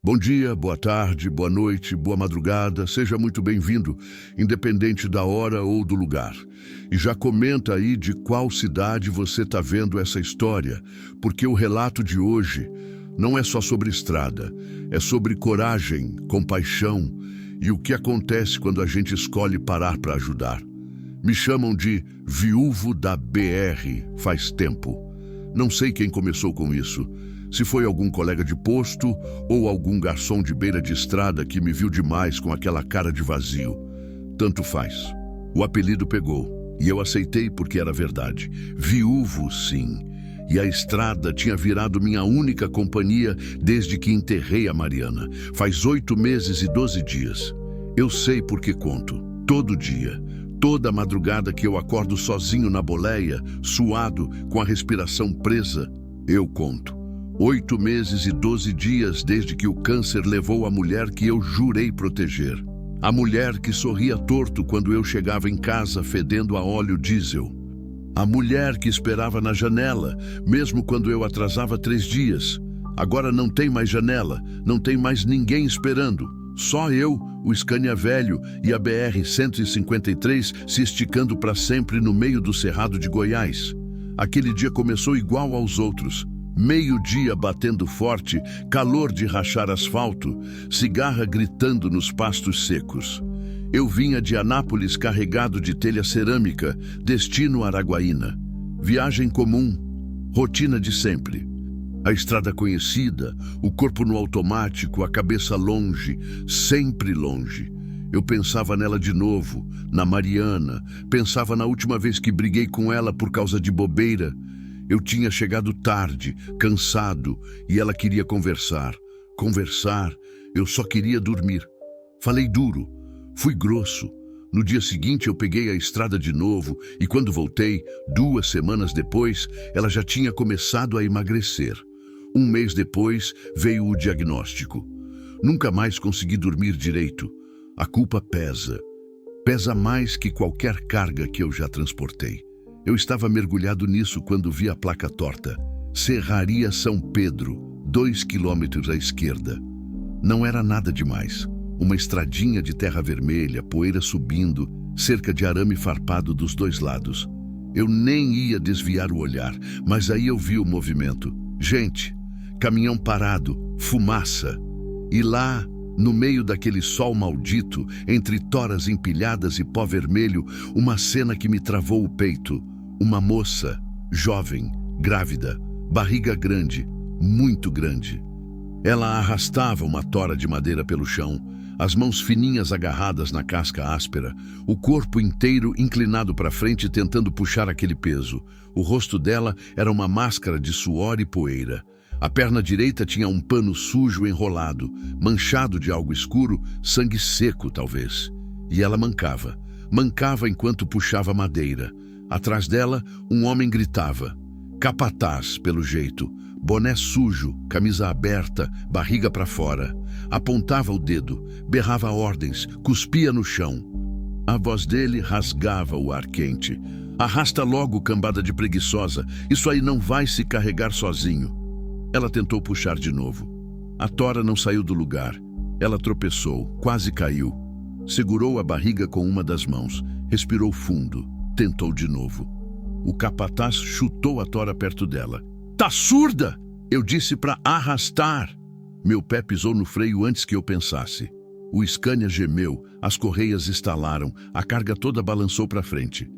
Bom dia, boa tarde, boa noite, boa madrugada, seja muito bem-vindo, independente da hora ou do lugar. E já comenta aí de qual cidade você está vendo essa história, porque o relato de hoje não é só sobre estrada, é sobre coragem, compaixão e o que acontece quando a gente escolhe parar para ajudar. Me chamam de viúvo da BR faz tempo. Não sei quem começou com isso. Se foi algum colega de posto ou algum garçom de beira de estrada que me viu demais com aquela cara de vazio. Tanto faz. O apelido pegou e eu aceitei porque era verdade. Viúvo, sim. E a estrada tinha virado minha única companhia desde que enterrei a Mariana. Faz 8 meses e 12 dias. Eu sei porque conto. Todo dia. Toda madrugada que eu acordo sozinho na boleia, suado, com a respiração presa, eu conto. 8 meses e 12 dias desde que o câncer levou a mulher que eu jurei proteger. A mulher que sorria torto quando eu chegava em casa fedendo a óleo diesel. A mulher que esperava na janela, mesmo quando eu atrasava 3 dias. Agora não tem mais janela, não tem mais ninguém esperando. Só eu, o Scania velho e a BR-153 se esticando para sempre no meio do Cerrado de Goiás. Aquele dia começou igual aos outros. Meio-dia batendo forte, calor de rachar asfalto, cigarra gritando nos pastos secos. Eu vinha de Anápolis carregado de telha cerâmica, destino Araguaína. Viagem comum, rotina de sempre. A estrada conhecida, o corpo no automático, a cabeça longe, sempre longe. Eu pensava nela de novo, na Mariana, pensava na última vez que briguei com ela por causa de bobeira. Eu tinha chegado tarde, cansado, e ela queria conversar. Conversar, eu só queria dormir. Falei duro, fui grosso. No dia seguinte eu peguei a estrada de novo e quando voltei, 2 semanas depois, ela já tinha começado a emagrecer. 1 mês depois veio o diagnóstico. Nunca mais consegui dormir direito. A culpa pesa. Pesa mais que qualquer carga que eu já transportei. Eu estava mergulhado nisso quando vi a placa torta. Serraria São Pedro, 2 quilômetros à esquerda. Não era nada demais. Uma estradinha de terra vermelha, poeira subindo, cerca de arame farpado dos 2 lados. Eu nem ia desviar o olhar, mas aí eu vi o movimento. Gente, caminhão parado, fumaça. E lá, no meio daquele sol maldito, entre toras empilhadas e pó vermelho, uma cena que me travou o peito. Uma moça, jovem, grávida, barriga grande, muito grande. Ela arrastava uma tora de madeira pelo chão, as mãos fininhas agarradas na casca áspera, o corpo inteiro inclinado para frente tentando puxar aquele peso. O rosto dela era uma máscara de suor e poeira. A perna direita tinha um pano sujo enrolado, manchado de algo escuro, sangue seco talvez. E ela mancava. Mancava enquanto puxava madeira. Atrás dela, um homem gritava. Capataz, pelo jeito. Boné sujo, camisa aberta, barriga para fora. Apontava o dedo, berrava ordens, cuspia no chão. A voz dele rasgava o ar quente. Arrasta logo, cambada de preguiçosa. Isso aí não vai se carregar sozinho. Ela tentou puxar de novo. A tora não saiu do lugar. Ela tropeçou, quase caiu. Segurou a barriga com uma das mãos. Respirou fundo. Tentou de novo. O capataz chutou a tora perto dela. Tá surda? Eu disse para arrastar. Meu pé pisou no freio antes que eu pensasse. O Scania gemeu, as correias estalaram, a carga toda balançou para frente.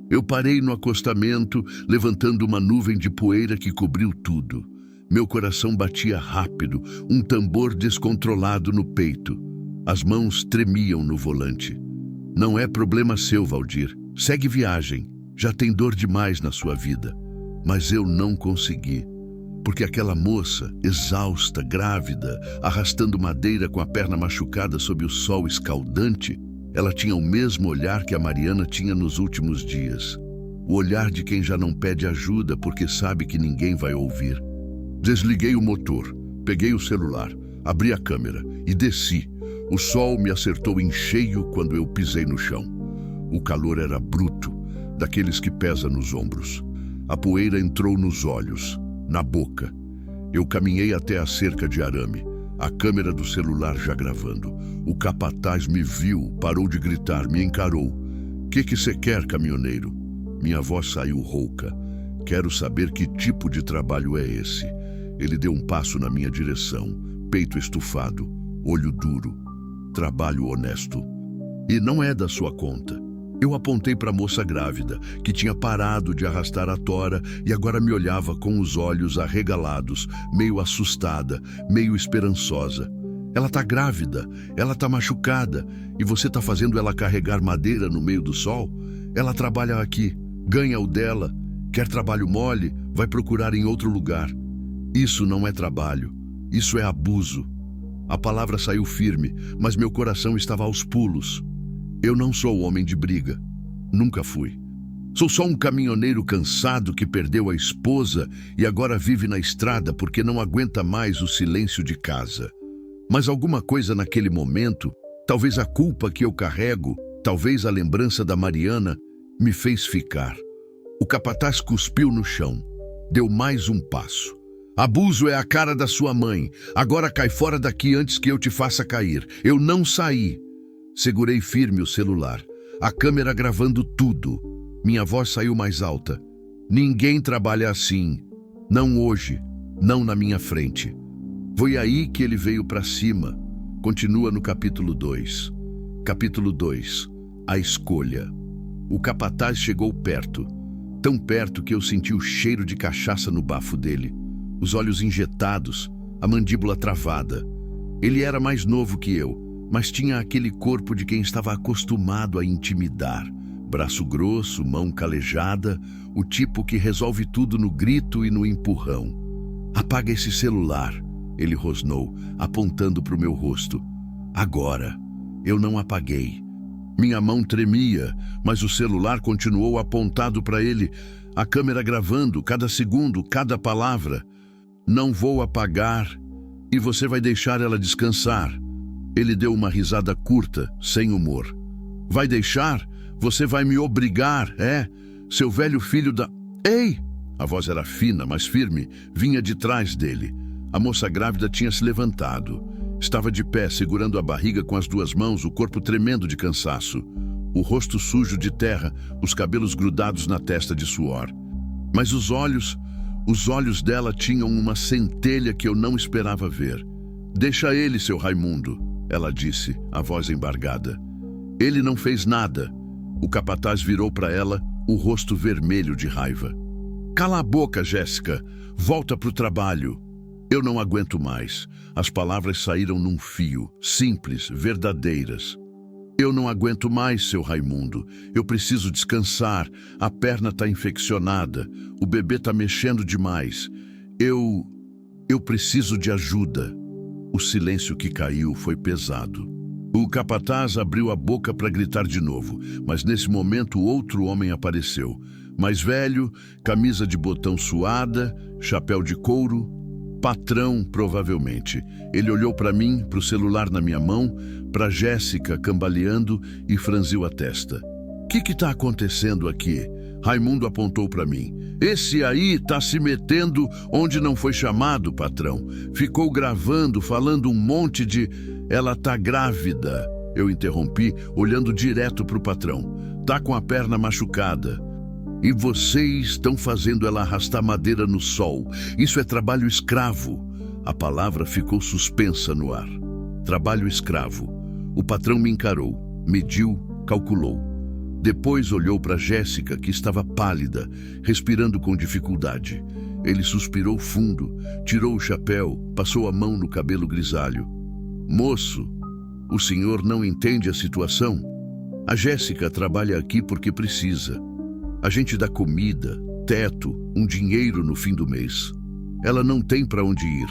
Eu parei no acostamento, levantando uma nuvem de poeira que cobriu tudo. Meu coração batia rápido, um tambor descontrolado no peito. As mãos tremiam no volante. Não é problema seu, Valdir. Segue viagem. Já tem dor demais na sua vida. Mas eu não consegui. Porque aquela moça, exausta, grávida, arrastando madeira com a perna machucada sob o sol escaldante, ela tinha o mesmo olhar que a Mariana tinha nos últimos dias. O olhar de quem já não pede ajuda porque sabe que ninguém vai ouvir. Desliguei o motor, peguei o celular, abri a câmera e desci. O sol me acertou em cheio quando eu pisei no chão. O calor era bruto, daqueles que pesa nos ombros. A poeira entrou nos olhos, na boca. Eu caminhei até a cerca de arame. a câmera do celular já gravando. O capataz me viu, parou de gritar, me encarou. Que você quer, caminhoneiro? Minha voz saiu rouca. Quero saber que tipo de trabalho é esse. Ele deu um passo na minha direção, peito estufado, olho duro. Trabalho honesto. E não é da sua conta. Eu apontei para a moça grávida, que tinha parado de arrastar a tora e agora me olhava com os olhos arregalados, meio assustada, meio esperançosa. Ela tá grávida, ela tá machucada, e você tá fazendo ela carregar madeira no meio do sol? Ela trabalha aqui, ganha o dela, quer trabalho mole, vai procurar em outro lugar. Isso não é trabalho, isso é abuso. A palavra saiu firme, mas meu coração estava aos pulos. Eu não sou homem de briga. Nunca fui. Sou só um caminhoneiro cansado que perdeu a esposa e agora vive na estrada porque não aguenta mais o silêncio de casa. Mas alguma coisa naquele momento, talvez a culpa que eu carrego, talvez a lembrança da Mariana, me fez ficar. O capataz cuspiu no chão. Deu mais um passo. Abuso é a cara da sua mãe. Agora cai fora daqui antes que eu te faça cair. Eu não saí. Segurei firme o celular. A câmera gravando tudo. Minha voz saiu mais alta. Ninguém trabalha assim. Não hoje. Não na minha frente. Foi aí que ele veio para cima. Continua no capítulo 2. Capítulo 2. A escolha. O capataz chegou perto. Tão perto que eu senti o cheiro de cachaça no bafo dele. Os olhos injetados, a mandíbula travada. Ele era mais novo que eu, mas tinha aquele corpo de quem estava acostumado a intimidar. Braço grosso, mão calejada, o tipo que resolve tudo no grito e no empurrão. Apaga esse celular, ele rosnou, apontando para o meu rosto. Agora. Eu não apaguei. Minha mão tremia, mas o celular continuou apontado para ele, a câmera gravando cada segundo, cada palavra. Não vou apagar e você vai deixar ela descansar. Ele deu uma risada curta, sem humor. Vai deixar? Você vai me obrigar, é? Seu velho filho da... Ei! A voz era fina, mas firme, vinha de trás dele. A moça grávida tinha se levantado. Estava de pé, segurando a barriga com as duas mãos, o corpo tremendo de cansaço. O rosto sujo de terra, os cabelos grudados na testa de suor. Mas os olhos dela tinham uma centelha que eu não esperava ver. Deixa ele, seu Raimundo, ela disse, a voz embargada. Ele não fez nada. O capataz virou para ela, o rosto vermelho de raiva. Cala a boca, Jéssica. Volta para o trabalho. Eu não aguento mais. As palavras saíram num fio, simples, verdadeiras. Eu não aguento mais, seu Raimundo. Eu preciso descansar. A perna está infeccionada. O bebê está mexendo demais. Eu preciso de ajuda. O silêncio que caiu foi pesado. O capataz abriu a boca para gritar de novo, mas nesse momento outro homem apareceu. Mais velho, camisa de botão suada, chapéu de couro. Patrão, provavelmente. Ele olhou para mim, para o celular na minha mão, para Jéssica cambaleando e franziu a testa. Que está acontecendo aqui? Raimundo apontou para mim. Esse aí tá se metendo onde não foi chamado, patrão. Ficou gravando, falando um monte de... Ela tá grávida. Eu interrompi, olhando direto para o patrão. Tá com a perna machucada. E vocês estão fazendo ela arrastar madeira no sol. Isso é trabalho escravo. A palavra ficou suspensa no ar. Trabalho escravo. O patrão me encarou, mediu, calculou. Depois olhou para Jéssica, que estava pálida, respirando com dificuldade. Ele suspirou fundo, tirou o chapéu, passou a mão no cabelo grisalho. Moço, o senhor não entende a situação? A Jéssica trabalha aqui porque precisa. A gente dá comida, teto, um dinheiro no fim do mês. Ela não tem para onde ir.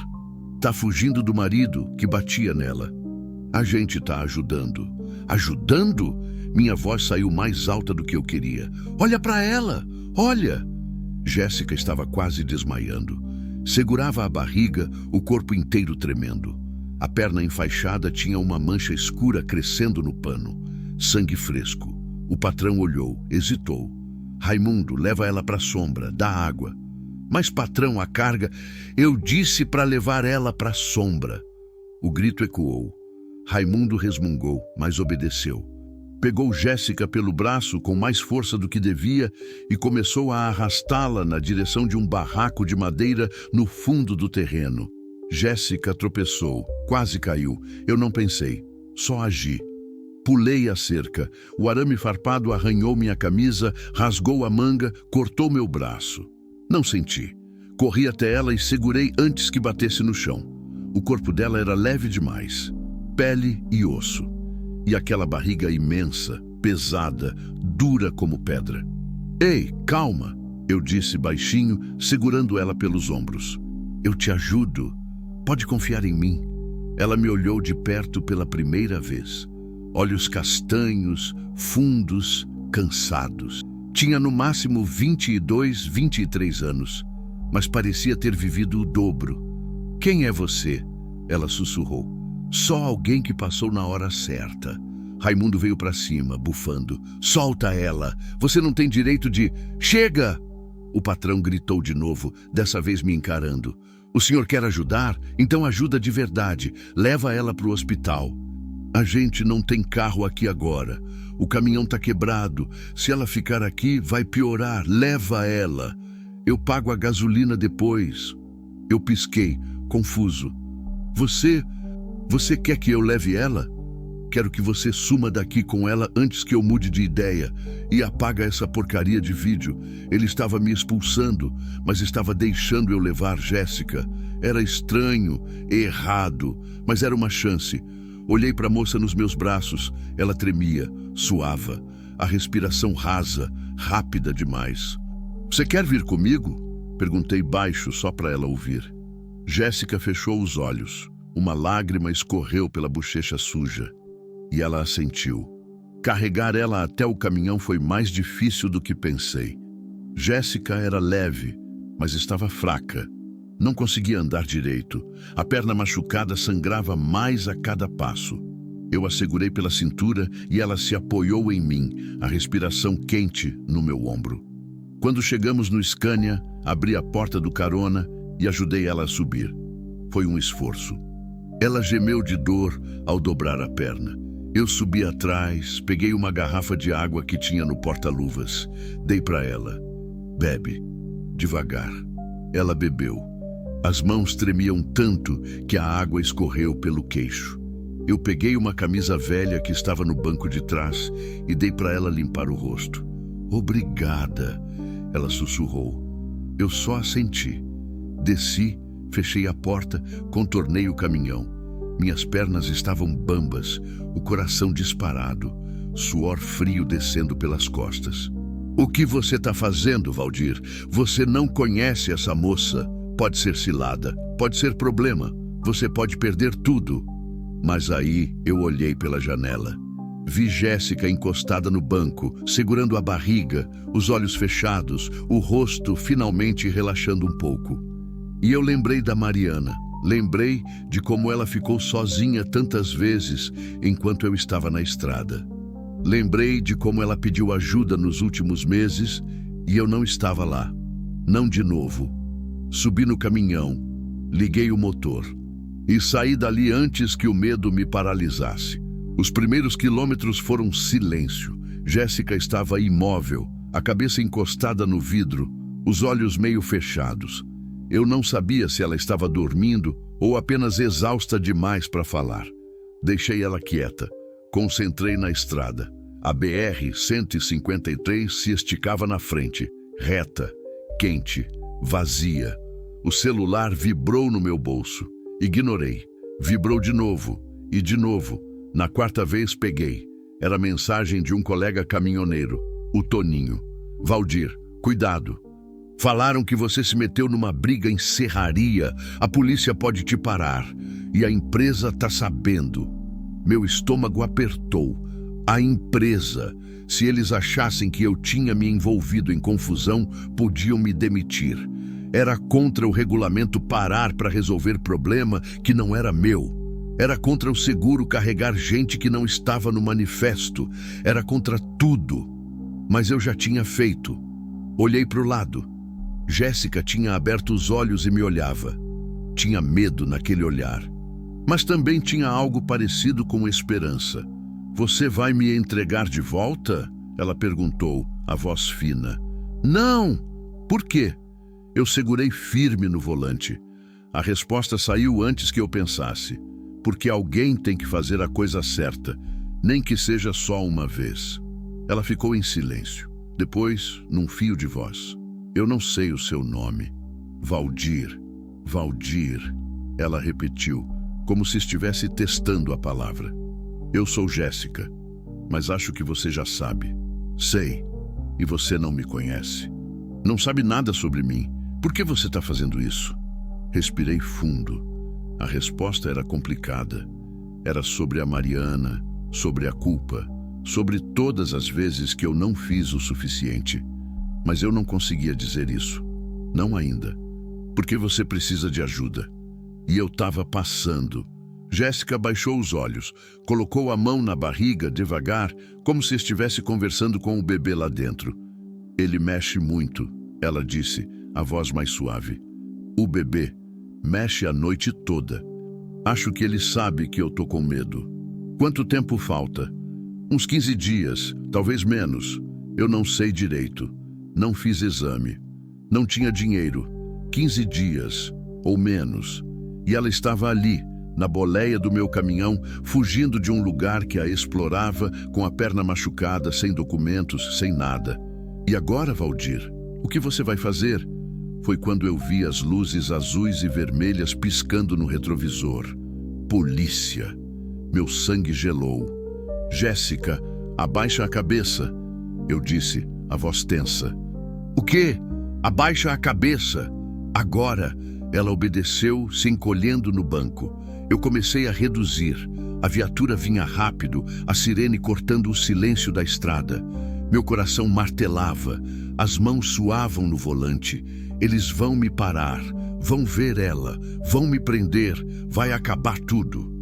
Tá fugindo do marido que batia nela. A gente tá ajudando. Ajudando? Minha voz saiu mais alta do que eu queria. Olha para ela! Olha! Jéssica estava quase desmaiando. Segurava a barriga, o corpo inteiro tremendo. A perna enfaixada tinha uma mancha escura crescendo no pano. Sangue fresco. O patrão olhou, hesitou. Raimundo, leva ela para a sombra, dá água. Mas, patrão, a carga... Eu disse para levar ela para a sombra. O grito ecoou. Raimundo resmungou, mas obedeceu. Pegou Jéssica pelo braço com mais força do que devia e começou a arrastá-la na direção de um barraco de madeira no fundo do terreno. Jéssica tropeçou, quase caiu. Eu não pensei, só agi. Pulei a cerca. O arame farpado arranhou minha camisa, rasgou a manga, cortou meu braço. Não senti. Corri até ela e segurei antes que batesse no chão. O corpo dela era leve demais. Pele e osso. E aquela barriga imensa, pesada, dura como pedra. Ei, calma, eu disse baixinho, segurando ela pelos ombros. Eu te ajudo. Pode confiar em mim. Ela me olhou de perto pela primeira vez. Olhos castanhos, fundos, cansados. Tinha no máximo 22, 23 anos, mas parecia ter vivido o dobro. Quem é você? Ela sussurrou. Só alguém que passou na hora certa. Raimundo veio para cima, bufando. Solta ela! Você não tem direito de... Chega! O patrão gritou de novo, dessa vez me encarando. O senhor quer ajudar? Então ajuda de verdade. Leva ela para o hospital. A gente não tem carro aqui agora. O caminhão tá quebrado. Se ela ficar aqui, vai piorar. Leva ela. Eu pago a gasolina depois. Eu pisquei, confuso. Você quer que eu leve ela? Quero que você suma daqui com ela antes que eu mude de ideia e apaga essa porcaria de vídeo. Ele estava me expulsando, mas estava deixando eu levar Jéssica. Era estranho, errado, mas era uma chance. Olhei para a moça nos meus braços. Ela tremia, suava, a respiração rasa, rápida demais. Você quer vir comigo? Perguntei baixo só para ela ouvir. Jéssica fechou os olhos. Uma lágrima escorreu pela bochecha suja. E ela assentiu. Carregar ela até o caminhão foi mais difícil do que pensei. Jéssica era leve, mas estava fraca. Não conseguia andar direito. A perna machucada sangrava mais a cada passo. Eu a segurei pela cintura e ela se apoiou em mim, a respiração quente no meu ombro. Quando chegamos no Scania, abri a porta do carona e ajudei ela a subir. Foi um esforço. Ela gemeu de dor ao dobrar a perna. Eu subi atrás, peguei uma garrafa de água que tinha no porta-luvas. Dei para ela. Bebe. Devagar. Ela bebeu. As mãos tremiam tanto que a água escorreu pelo queixo. Eu peguei uma camisa velha que estava no banco de trás e dei para ela limpar o rosto. Obrigada, ela sussurrou. Eu só assenti. Desci, fechei a porta, contornei o caminhão. Minhas pernas estavam bambas, o coração disparado, suor frio descendo pelas costas. O que você está fazendo, Valdir? Você não conhece essa moça. Pode ser cilada, pode ser problema. Você pode perder tudo. Mas aí eu olhei pela janela. Vi Jéssica encostada no banco, segurando a barriga, os olhos fechados, o rosto finalmente relaxando um pouco. E eu lembrei da Mariana. Lembrei de como ela ficou sozinha tantas vezes enquanto eu estava na estrada. Lembrei de como ela pediu ajuda nos últimos meses e eu não estava lá. Não de novo. Subi no caminhão, liguei o motor e saí dali antes que o medo me paralisasse. Os primeiros quilômetros foram silêncio. Jéssica estava imóvel, a cabeça encostada no vidro, os olhos meio fechados. Eu não sabia se ela estava dormindo ou apenas exausta demais para falar. Deixei ela quieta. Concentrei na estrada. A BR-153 se esticava na frente, reta, quente, vazia. O celular vibrou no meu bolso. Ignorei. Vibrou de novo e de novo. Na quarta vez peguei. Era a mensagem de um colega caminhoneiro, o Toninho. Valdir, cuidado. Falaram que você se meteu numa briga em serraria. A polícia pode te parar. E a empresa tá sabendo. Meu estômago apertou. A empresa. Se eles achassem que eu tinha me envolvido em confusão, podiam me demitir. Era contra o regulamento parar para resolver problema que não era meu. Era contra o seguro carregar gente que não estava no manifesto. Era contra tudo. Mas eu já tinha feito. Olhei para o lado. Jéssica tinha aberto os olhos e me olhava. Tinha medo naquele olhar. Mas também tinha algo parecido com esperança. Você vai me entregar de volta? Ela perguntou, a voz fina. Não! Por quê? Eu segurei firme no volante. A resposta saiu antes que eu pensasse. Porque alguém tem que fazer a coisa certa, nem que seja só uma vez. Ela ficou em silêncio. Depois, num fio de voz. Eu não sei o seu nome. Valdir. Valdir. Ela repetiu, como se estivesse testando a palavra. Eu sou Jéssica, mas acho que você já sabe. Sei. E você não me conhece. Não sabe nada sobre mim. Por que você está fazendo isso? Respirei fundo. A resposta era complicada. Era sobre a Mariana, sobre a culpa, sobre todas as vezes que eu não fiz o suficiente. Mas eu não conseguia dizer isso. Não ainda. Porque você precisa de ajuda. E eu estava passando. Jéssica baixou os olhos, colocou a mão na barriga devagar, como se estivesse conversando com o bebê lá dentro. Ele mexe muito, ela disse, a voz mais suave. O bebê mexe a noite toda. Acho que ele sabe que eu tô com medo. Quanto tempo falta? Uns 15 dias, talvez menos. Eu não sei direito. Não fiz exame. Não tinha dinheiro. 15 dias, ou menos. E ela estava ali, na boleia do meu caminhão, fugindo de um lugar que a explorava, com a perna machucada, sem documentos, sem nada. E agora, Valdir, o que você vai fazer? Foi quando eu vi as luzes azuis e vermelhas piscando no retrovisor. Polícia. Meu sangue gelou. Jéssica, abaixa a cabeça. Eu disse, a voz tensa. O quê? Abaixa a cabeça. Agora, ela obedeceu, se encolhendo no banco. Eu comecei a reduzir. A viatura vinha rápido, a sirene cortando o silêncio da estrada. Meu coração martelava, as mãos suavam no volante. Eles vão me parar, vão ver ela, vão me prender, vai acabar tudo.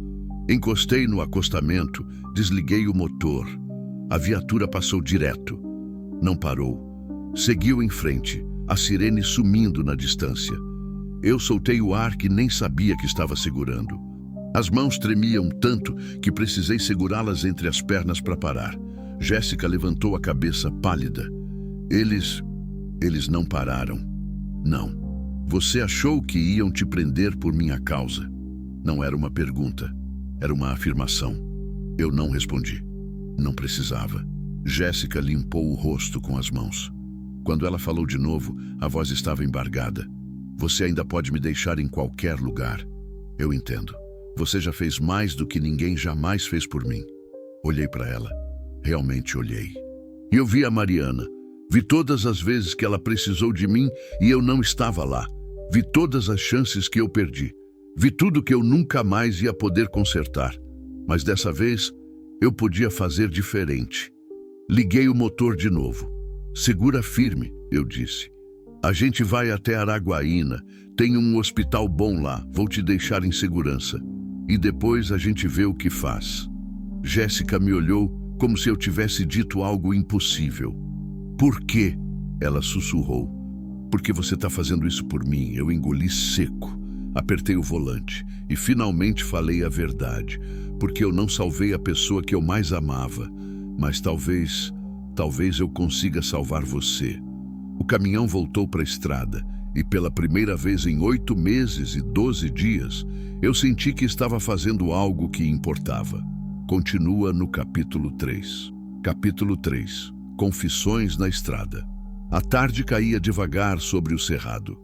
Encostei no acostamento, desliguei o motor. A viatura passou direto. Não parou. Seguiu em frente, a sirene sumindo na distância. Eu soltei o ar que nem sabia que estava segurando. As mãos tremiam tanto que precisei segurá-las entre as pernas para parar. Jéssica levantou a cabeça pálida. Eles não pararam. Não. Você achou que iam te prender por minha causa? Não era uma pergunta. Era uma afirmação. Eu não respondi. Não precisava. Jéssica limpou o rosto com as mãos. Quando ela falou de novo, a voz estava embargada. Você ainda pode me deixar em qualquer lugar. Eu entendo. Você já fez mais do que ninguém jamais fez por mim. Olhei para ela. Realmente olhei. E eu vi a Mariana. Vi todas as vezes que ela precisou de mim e eu não estava lá. Vi todas as chances que eu perdi. Vi tudo que eu nunca mais ia poder consertar. Mas dessa vez, eu podia fazer diferente. Liguei o motor de novo. Segura firme, eu disse. A gente vai até Araguaína. Tem um hospital bom lá. Vou te deixar em segurança. E depois a gente vê o que faz. Jéssica me olhou como se eu tivesse dito algo impossível. Por quê? Ela sussurrou. Porque você está fazendo isso por mim. Eu engoli seco. Apertei o volante e finalmente falei a verdade. Porque eu não salvei a pessoa que eu mais amava. Mas talvez eu consiga salvar você. O caminhão voltou para a estrada e pela primeira vez em 8 meses e 12 dias, eu senti que estava fazendo algo que importava. Continua no capítulo 3. Capítulo 3. Confissões na estrada. A tarde caía devagar sobre o cerrado.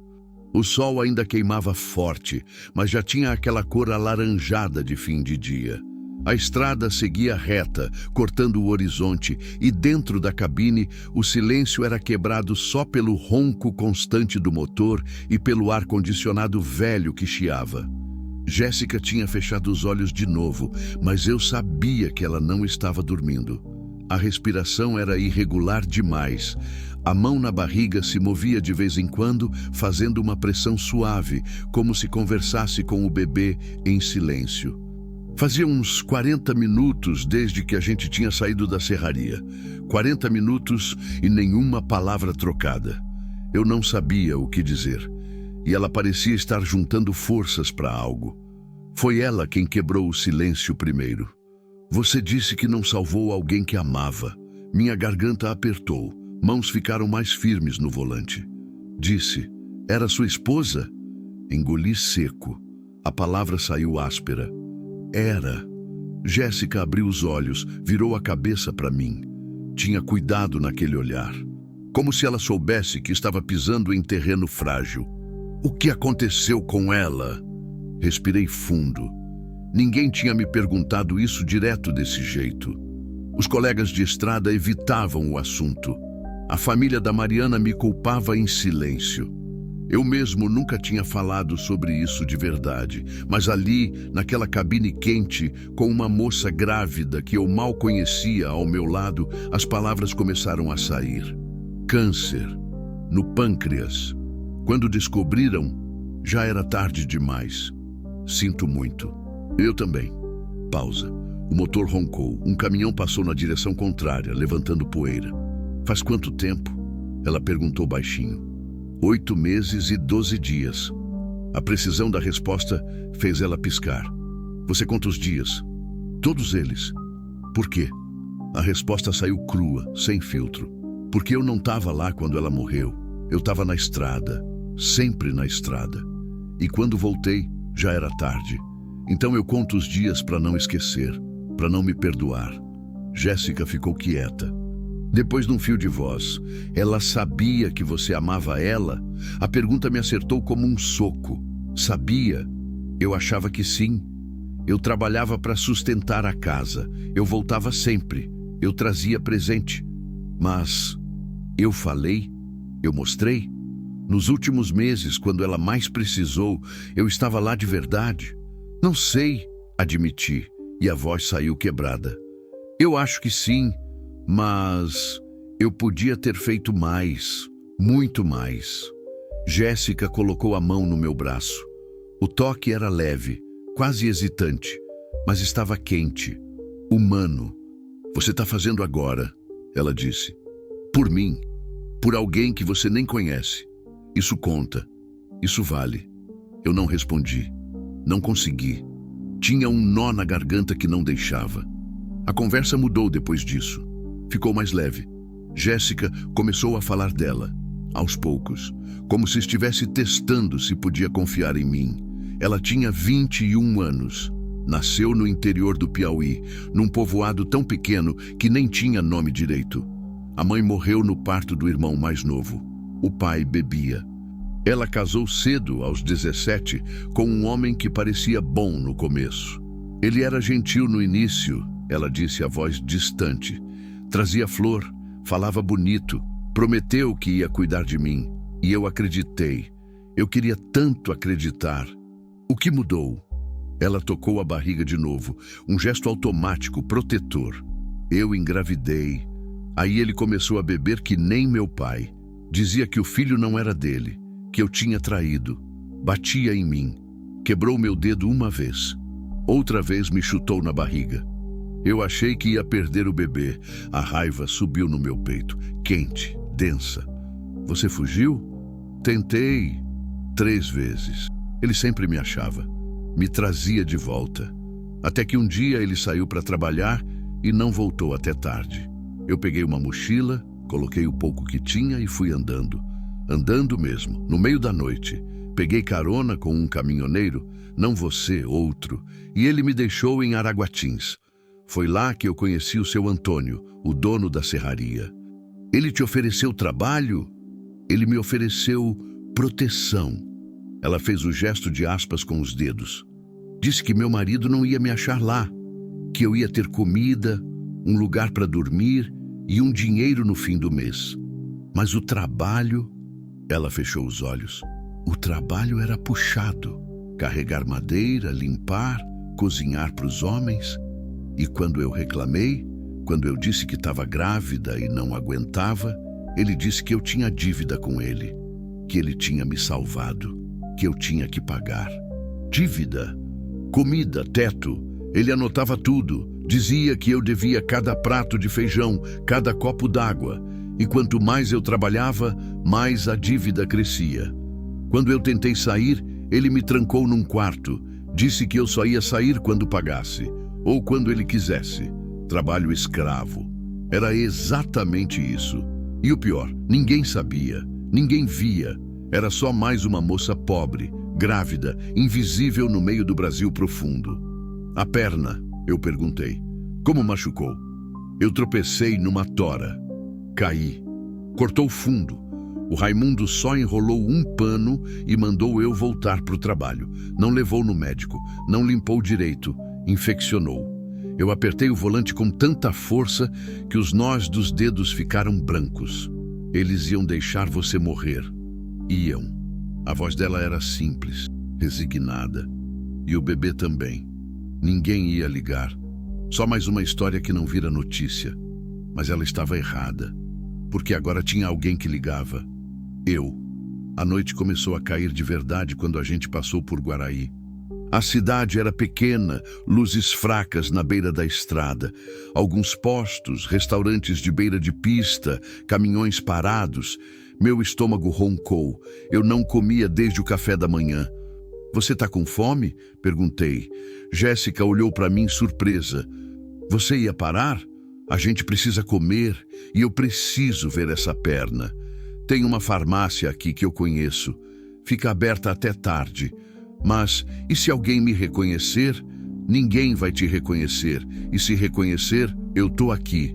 O sol ainda queimava forte, mas já tinha aquela cor alaranjada de fim de dia. A estrada seguia reta, cortando o horizonte, e dentro da cabine o silêncio era quebrado só pelo ronco constante do motor e pelo ar-condicionado velho que chiava. Jéssica tinha fechado os olhos de novo, mas eu sabia que ela não estava dormindo. A respiração era irregular demais. A mão na barriga se movia de vez em quando, fazendo uma pressão suave, como se conversasse com o bebê em silêncio. Fazia uns 40 minutos desde que a gente tinha saído da serraria. 40 minutos e nenhuma palavra trocada. Eu não sabia o que dizer. E ela parecia estar juntando forças para algo. Foi ela quem quebrou o silêncio primeiro. Você disse que não salvou alguém que amava. Minha garganta apertou, mãos ficaram mais firmes no volante. Disse, era sua esposa? Engoli seco. A palavra saiu áspera. Era. Jéssica abriu os olhos, virou a cabeça para mim. Tinha cuidado naquele olhar. Como se ela soubesse que estava pisando em terreno frágil. O que aconteceu com ela? Respirei fundo. Ninguém tinha me perguntado isso direto desse jeito. Os colegas de estrada evitavam o assunto. A família da Mariana me culpava em silêncio. Eu mesmo nunca tinha falado sobre isso de verdade, mas ali, naquela cabine quente, com uma moça grávida que eu mal conhecia ao meu lado, as palavras começaram a sair. Câncer. No pâncreas. Quando descobriram, já era tarde demais. Sinto muito. Eu também. Pausa. O motor roncou. Um caminhão passou na direção contrária, levantando poeira. Faz quanto tempo? Ela perguntou baixinho. 8 meses e 12 dias. A precisão da resposta fez ela piscar. Você conta os dias? Todos eles. Por quê? A resposta saiu crua, sem filtro. Porque eu não estava lá quando ela morreu. Eu estava na estrada. Sempre na estrada. E quando voltei, já era tarde. Então eu conto os dias para não esquecer, para não me perdoar. Jéssica ficou quieta. Depois de um fio de voz, ela sabia que você amava ela? A pergunta me acertou como um soco. Sabia? Eu achava que sim. Eu trabalhava para sustentar a casa. Eu voltava sempre. Eu trazia presente. Mas eu falei? Eu mostrei? Nos últimos meses, quando ela mais precisou, eu estava lá de verdade? Não sei, admiti, e a voz saiu quebrada. Eu acho que sim, mas eu podia ter feito mais, muito mais. Jéssica colocou a mão no meu braço. O toque era leve, quase hesitante, mas estava quente, humano. Você está fazendo agora, ela disse. Por mim, por alguém que você nem conhece. Isso conta, isso vale. Eu não respondi, não consegui. Tinha um nó na garganta que não deixava. A conversa mudou depois disso. Ficou mais leve. Jéssica começou a falar dela, aos poucos, como se estivesse testando se podia confiar em mim. Ela tinha 21 anos. Nasceu no interior do Piauí, num povoado tão pequeno que nem tinha nome direito. A mãe morreu no parto do irmão mais novo. O pai bebia. Ela casou cedo, aos 17, com um homem que parecia bom no começo. Ele era gentil no início, ela disse a voz distante. Trazia flor, falava bonito, prometeu que ia cuidar de mim. E eu acreditei. Eu queria tanto acreditar. O que mudou? Ela tocou a barriga de novo, um gesto automático, protetor. Eu engravidei. Aí ele começou a beber que nem meu pai. Dizia que o filho não era dele, que eu tinha traído. Batia em mim. Quebrou meu dedo uma vez. Outra vez me chutou na barriga. Eu achei que ia perder o bebê. A raiva subiu no meu peito, quente, densa. Você fugiu? Tentei 3 vezes. Ele sempre me achava. Me trazia de volta. Até que um dia ele saiu para trabalhar e não voltou até tarde. Eu peguei uma mochila, coloquei o pouco que tinha e fui andando. Andando mesmo, no meio da noite. Peguei carona com um caminhoneiro, não você, outro, e ele me deixou em Araguatins. Foi lá que eu conheci o seu Antônio, o dono da serraria. Ele te ofereceu trabalho? Ele me ofereceu proteção. Ela fez o gesto de aspas com os dedos. Disse que meu marido não ia me achar lá, que eu ia ter comida, um lugar para dormir e um dinheiro no fim do mês. Mas o trabalho... Ela fechou os olhos. O trabalho era puxado. Carregar madeira, limpar, cozinhar para os homens. E quando eu reclamei, quando eu disse que estava grávida e não aguentava, ele disse que eu tinha dívida com ele, que ele tinha me salvado, que eu tinha que pagar. Dívida, comida, teto. Ele anotava tudo. Dizia que eu devia cada prato de feijão, cada copo d'água. E quanto mais eu trabalhava, mais a dívida crescia. Quando eu tentei sair, ele me trancou num quarto. Disse que eu só ia sair quando pagasse, ou quando ele quisesse. Trabalho escravo. Era exatamente isso. E o pior, ninguém sabia, ninguém via. Era só mais uma moça pobre, grávida, invisível no meio do Brasil profundo. A perna, eu perguntei. Como machucou? Eu tropecei numa tora. Caí. Cortou fundo. O Raimundo só enrolou um pano e mandou eu voltar para o trabalho. Não levou no médico, não limpou direito, infeccionou. Eu apertei o volante com tanta força que os nós dos dedos ficaram brancos. Eles iam deixar você morrer. Iam. A voz dela era simples, resignada. E o bebê também. Ninguém ia ligar. Só mais uma história que não vira notícia. Mas ela estava errada. Porque agora tinha alguém que ligava. Eu. A noite começou a cair de verdade quando a gente passou por Guaraí. A cidade era pequena, luzes fracas na beira da estrada. Alguns postos, restaurantes de beira de pista, caminhões parados. Meu estômago roncou. Eu não comia desde o café da manhã. Você tá com fome? Perguntei. Jéssica olhou para mim surpresa. Você ia parar? A gente precisa comer e eu preciso ver essa perna. Tem uma farmácia aqui que eu conheço. Fica aberta até tarde. Mas, e se alguém me reconhecer? Ninguém vai te reconhecer. E se reconhecer, eu tô aqui.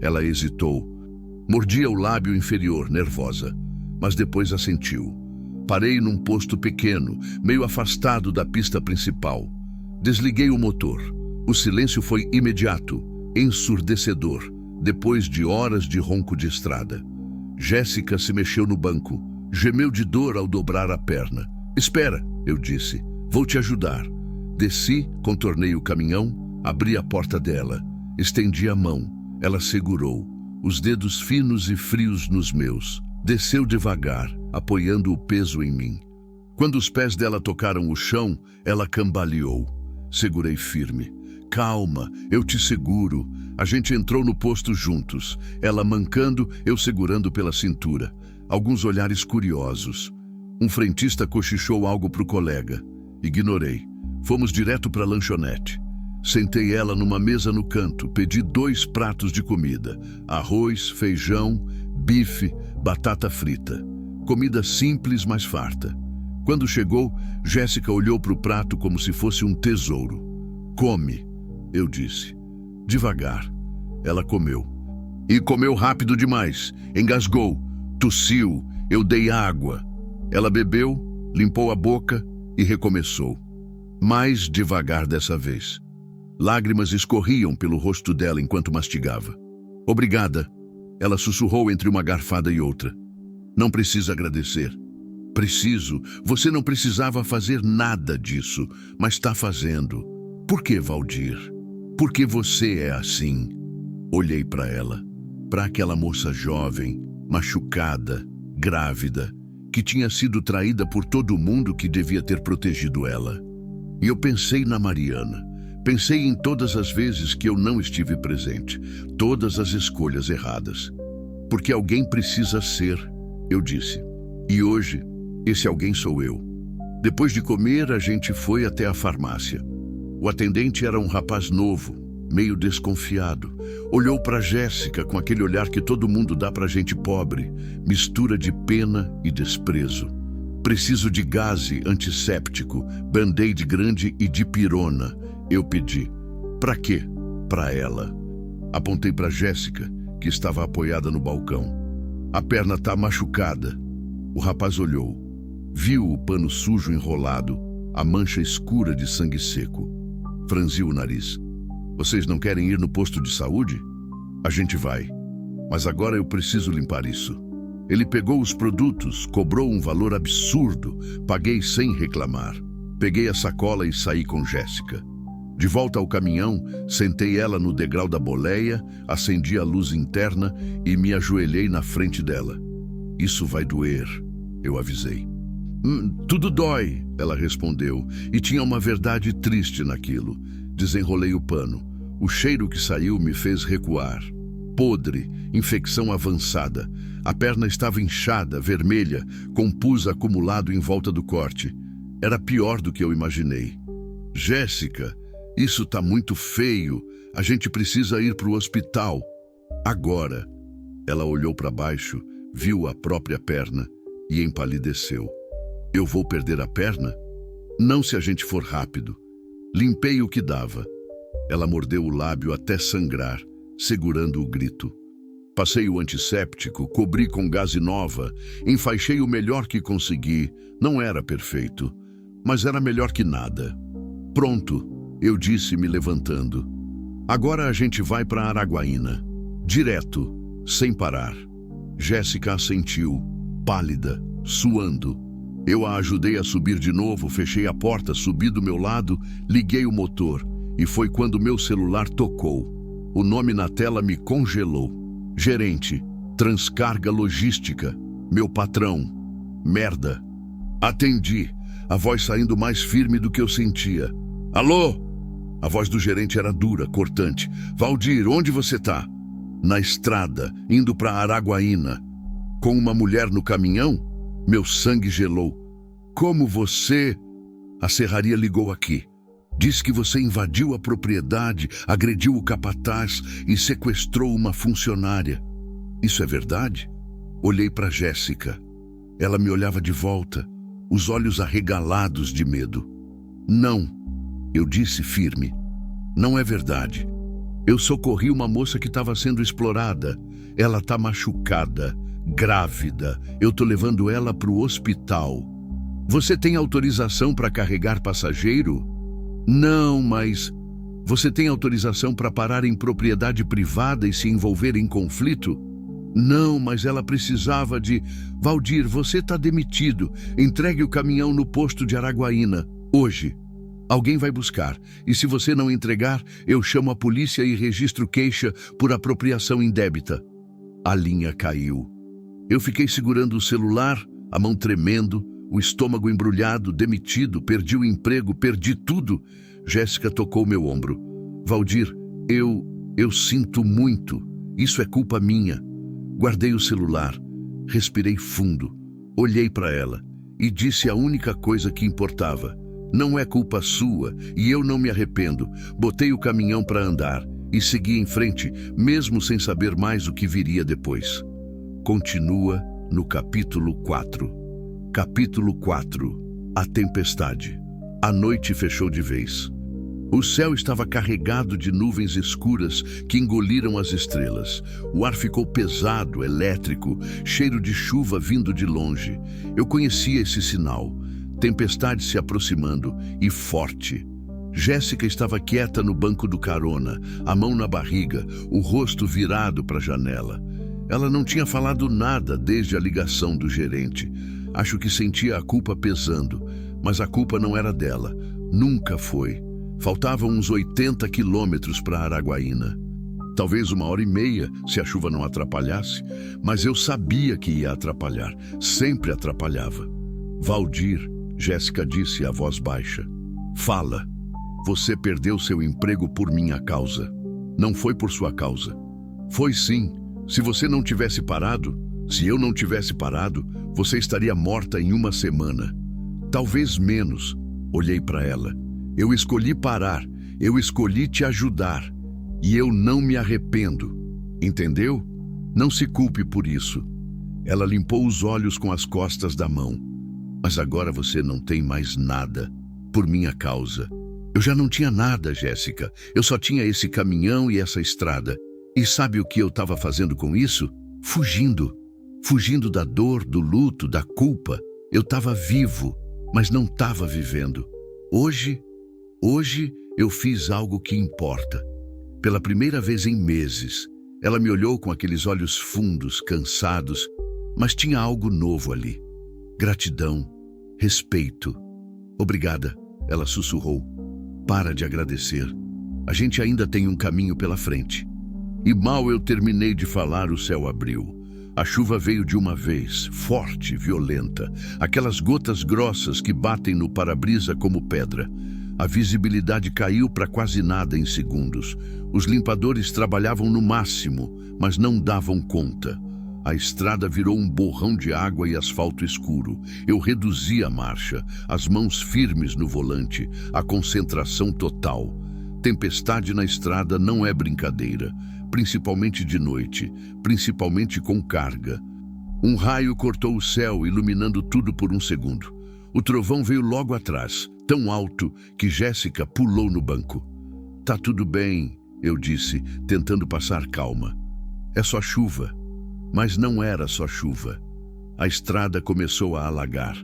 Ela hesitou. Mordia o lábio inferior, nervosa. Mas depois assentiu. Parei num posto pequeno, meio afastado da pista principal. Desliguei o motor. O silêncio foi imediato, ensurdecedor, depois de horas de ronco de estrada. Jéssica se mexeu no banco, gemeu de dor ao dobrar a perna. Espera, eu disse, vou te ajudar. Desci, contornei o caminhão, abri a porta dela, estendi a mão. Ela segurou, os dedos finos e frios nos meus. Desceu devagar, apoiando o peso em mim. Quando os pés dela tocaram o chão, ela cambaleou. Segurei firme. Calma, eu te seguro. A gente entrou no posto juntos. Ela mancando, eu segurando pela cintura. Alguns olhares curiosos. Um frentista cochichou algo pro colega. Ignorei. Fomos direto para a lanchonete. Sentei ela numa mesa no canto, pedi 2 pratos de comida. Arroz, feijão, bife, batata frita. Comida simples, mas farta. Quando chegou, Jéssica olhou para o prato como se fosse um tesouro. Come, eu disse. Devagar. Ela comeu. E comeu rápido demais. Engasgou, tossiu, eu dei água. Ela bebeu, limpou a boca e recomeçou. Mais devagar dessa vez. Lágrimas escorriam pelo rosto dela enquanto mastigava. Obrigada, ela sussurrou entre uma garfada e outra. Não precisa agradecer. Preciso. Você não precisava fazer nada disso, mas está fazendo. Por que, Valdir? Por que você é assim? Olhei para ela, para aquela moça jovem, machucada, grávida, que tinha sido traída por todo mundo que devia ter protegido ela. E eu pensei na Mariana. Pensei em todas as vezes que eu não estive presente, todas as escolhas erradas. Porque alguém precisa ser, eu disse. E hoje, esse alguém sou eu. Depois de comer, a gente foi até a farmácia. O atendente era um rapaz novo, meio desconfiado. Olhou para Jéssica com aquele olhar que todo mundo dá para gente pobre, mistura de pena e desprezo. Preciso de gaze antisséptico, band-aid grande e dipirona. Eu pedi. Para quê? Para ela. Apontei para Jéssica, que estava apoiada no balcão. A perna tá machucada. O rapaz olhou. Viu o pano sujo enrolado, a mancha escura de sangue seco. Franziu o nariz. Vocês não querem ir no posto de saúde? A gente vai. Mas agora eu preciso limpar isso. Ele pegou os produtos, cobrou um valor absurdo. Paguei sem reclamar. Peguei a sacola e saí com Jéssica. De volta ao caminhão, sentei ela no degrau da boleia, acendi a luz interna e me ajoelhei na frente dela. Isso vai doer, eu avisei. Tudo dói, ela respondeu, e tinha uma verdade triste naquilo. Desenrolei o pano. O cheiro que saiu me fez recuar. Podre, infecção avançada. A perna estava inchada, vermelha, com pus acumulado em volta do corte. Era pior do que eu imaginei. Jéssica, isso tá muito feio. A gente precisa ir para o hospital. Agora. Ela olhou para baixo, viu a própria perna e empalideceu. Eu vou perder a perna? Não se a gente for rápido. Limpei o que dava. Ela mordeu o lábio até sangrar, segurando o grito. Passei o antisséptico, cobri com gaze nova, enfaixei o melhor que consegui. Não era perfeito, mas era melhor que nada. Pronto, eu disse, me levantando. Agora a gente vai para Araguaína. Direto, sem parar. Jéssica assentiu, pálida, suando. Eu a ajudei a subir de novo, fechei a porta, subi do meu lado, liguei o motor. E foi quando meu celular tocou. O nome na tela me congelou. Gerente, Transcarga Logística, meu patrão. Merda. Atendi, a voz saindo mais firme do que eu sentia. Alô? A voz do gerente era dura, cortante. Valdir, onde você tá? Na estrada, indo para Araguaína. Com uma mulher no caminhão? Meu sangue gelou. Como você... A serraria ligou aqui. Diz que você invadiu a propriedade, agrediu o capataz e sequestrou uma funcionária. Isso é verdade? Olhei para Jéssica. Ela me olhava de volta, os olhos arregalados de medo. Não, eu disse firme. Não é verdade. Eu socorri uma moça que estava sendo explorada. Ela está machucada, grávida. Eu tô levando ela para o hospital. Você tem autorização para carregar passageiro? Não, mas... Você tem autorização para parar em propriedade privada e se envolver em conflito? Não, mas ela precisava de... Valdir, você está demitido. Entregue o caminhão no posto de Araguaína, hoje. Alguém vai buscar, e se você não entregar, eu chamo a polícia e registro queixa por apropriação indébita. A linha caiu. Eu fiquei segurando o celular, a mão tremendo, o estômago embrulhado, demitido, perdi o emprego, perdi tudo. Jéssica tocou meu ombro. Valdir, eu sinto muito. Isso é culpa minha. Guardei o celular, respirei fundo, olhei para ela e disse a única coisa que importava. Não é culpa sua e eu não me arrependo. Botei o caminhão para andar e segui em frente, mesmo sem saber mais o que viria depois. Continua no capítulo 4. Capítulo 4. A tempestade. A noite fechou de vez. O céu estava carregado de nuvens escuras que engoliram as estrelas. O ar ficou pesado, elétrico, cheiro de chuva vindo de longe. Eu conhecia esse sinal. Tempestade se aproximando e forte. Jéssica estava quieta no banco do carona, a mão na barriga, o rosto virado para a janela. Ela não tinha falado nada desde a ligação do gerente. Acho que sentia a culpa pesando, mas a culpa não era dela. Nunca foi. Faltavam uns 80 quilômetros para Araguaína. Talvez 1h30, se a chuva não atrapalhasse, mas eu sabia que ia atrapalhar. Sempre atrapalhava. Valdir, Jéssica disse a voz baixa. Fala. Você perdeu seu emprego por minha causa. Não foi por sua causa. Foi sim. Se você não tivesse parado, se eu não tivesse parado, você estaria morta em 1 semana. Talvez menos. Olhei para ela. Eu escolhi parar. Eu escolhi te ajudar. E eu não me arrependo. Entendeu? Não se culpe por isso. Ela limpou os olhos com as costas da mão. Mas agora você não tem mais nada por minha causa. Eu já não tinha nada, Jéssica. Eu só tinha esse caminhão e essa estrada. E sabe o que eu estava fazendo com isso? Fugindo. Fugindo da dor, do luto, da culpa. Eu estava vivo, mas não estava vivendo. Hoje eu fiz algo que importa. Pela primeira vez em meses, ela me olhou com aqueles olhos fundos, cansados, mas tinha algo novo ali. Gratidão, respeito. Obrigada, ela sussurrou. Para de agradecer. A gente ainda tem um caminho pela frente. E mal eu terminei de falar, o céu abriu. A chuva veio de uma vez, forte, violenta. Aquelas gotas grossas que batem no para-brisa como pedra. A visibilidade caiu para quase nada em segundos. Os limpadores trabalhavam no máximo, mas não davam conta. A estrada virou um borrão de água e asfalto escuro. Eu reduzi a marcha, as mãos firmes no volante, a concentração total. Tempestade na estrada não é brincadeira, principalmente de noite, principalmente com carga. Um raio cortou o céu, iluminando tudo por um segundo. O trovão veio logo atrás, tão alto que Jéssica pulou no banco. "Tá tudo bem", eu disse, tentando passar calma. "É só chuva." Mas não era só chuva. A estrada começou a alagar.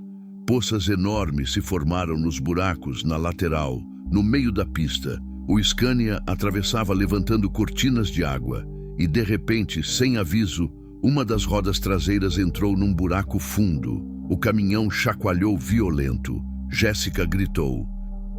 Poças enormes se formaram nos buracos, na lateral, no meio da pista. O Scania atravessava levantando cortinas de água e, de repente, sem aviso, uma das rodas traseiras entrou num buraco fundo. O caminhão chacoalhou violento. Jéssica gritou.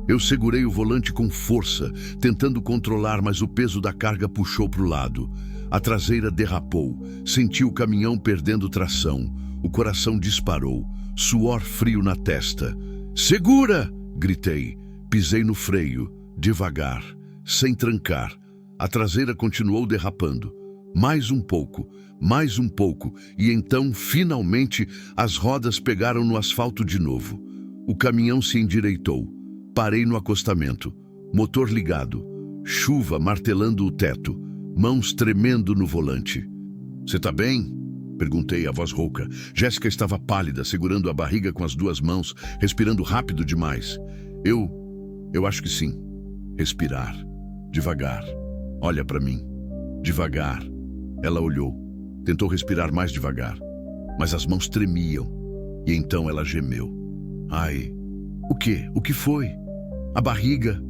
Eu segurei o volante com força, tentando controlar, mas o peso da carga puxou para o lado. A traseira derrapou. Senti o caminhão perdendo tração. O coração disparou. Suor frio na testa. "Segura!" gritei. Pisei no freio, devagar, sem trancar. A traseira continuou derrapando. Mais um pouco, e então, finalmente, as rodas pegaram no asfalto de novo. O caminhão se endireitou. Parei no acostamento. Motor ligado. Chuva martelando o teto. Mãos tremendo no volante. "Você tá bem?" perguntei, a voz rouca. Jéssica estava pálida, segurando a barriga com as duas mãos, respirando rápido demais. Eu acho que sim. Respirar. Devagar. Olha para mim. Devagar. Ela olhou. Tentou respirar mais devagar. Mas as mãos tremiam. E então ela gemeu. "Ai, o quê? O que foi?" "A barriga.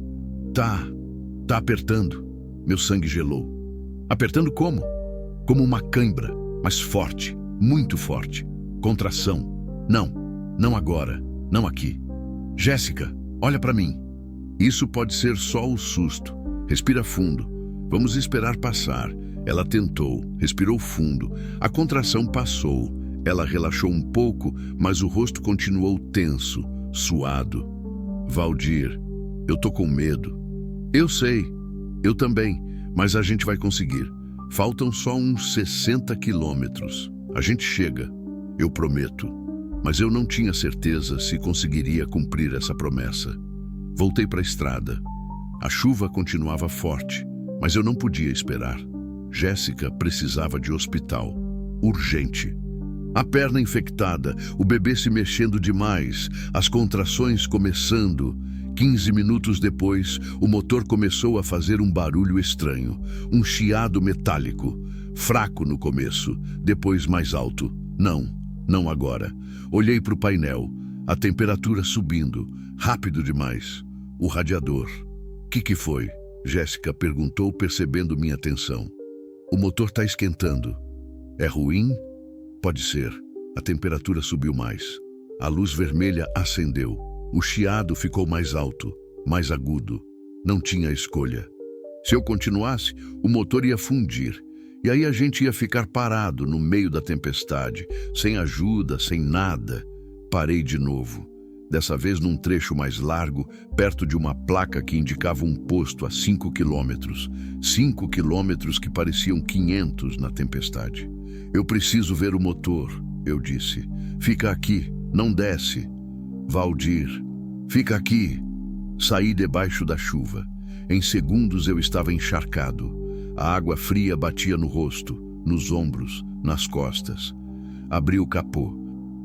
Tá apertando." Meu sangue gelou. "Apertando como?" "Como uma cãibra, mas forte, muito forte. Contração. Não agora, não aqui." "Jéssica, olha para mim." "Isso pode ser só o susto. Respira fundo. Vamos esperar passar." Ela tentou, respirou fundo. A contração passou. Ela relaxou um pouco, mas o rosto continuou tenso, suado. "Valdir, eu tô com medo." "Eu sei, eu também, mas a gente vai conseguir. Faltam só uns 60 quilômetros. A gente chega, eu prometo." Mas eu não tinha certeza se conseguiria cumprir essa promessa. Voltei para a estrada. A chuva continuava forte, mas eu não podia esperar. Jéssica precisava de hospital. Urgente. A perna infectada, o bebê se mexendo demais, as contrações começando. 15 minutos depois, o motor começou a fazer um barulho estranho, um chiado metálico, fraco no começo, depois mais alto. Não agora. Olhei para o painel, a temperatura subindo, rápido demais. O radiador. Que foi?" Jéssica perguntou, percebendo minha atenção. "O motor está esquentando." "É ruim?" "Pode ser." A temperatura subiu mais. A luz vermelha acendeu. O chiado ficou mais alto, mais agudo. Não tinha escolha. Se eu continuasse, o motor ia fundir. E aí a gente ia ficar parado no meio da tempestade, sem ajuda, sem nada. Parei de novo. Dessa vez num trecho mais largo, perto de uma placa que indicava um posto a 5 quilômetros. 5 quilômetros que pareciam 500 na tempestade. "Eu preciso ver o motor", eu disse. "Fica aqui, não desce." "Valdir, fica aqui." Saí debaixo da chuva. Em segundos eu estava encharcado. A água fria batia no rosto, nos ombros, nas costas. Abri o capô.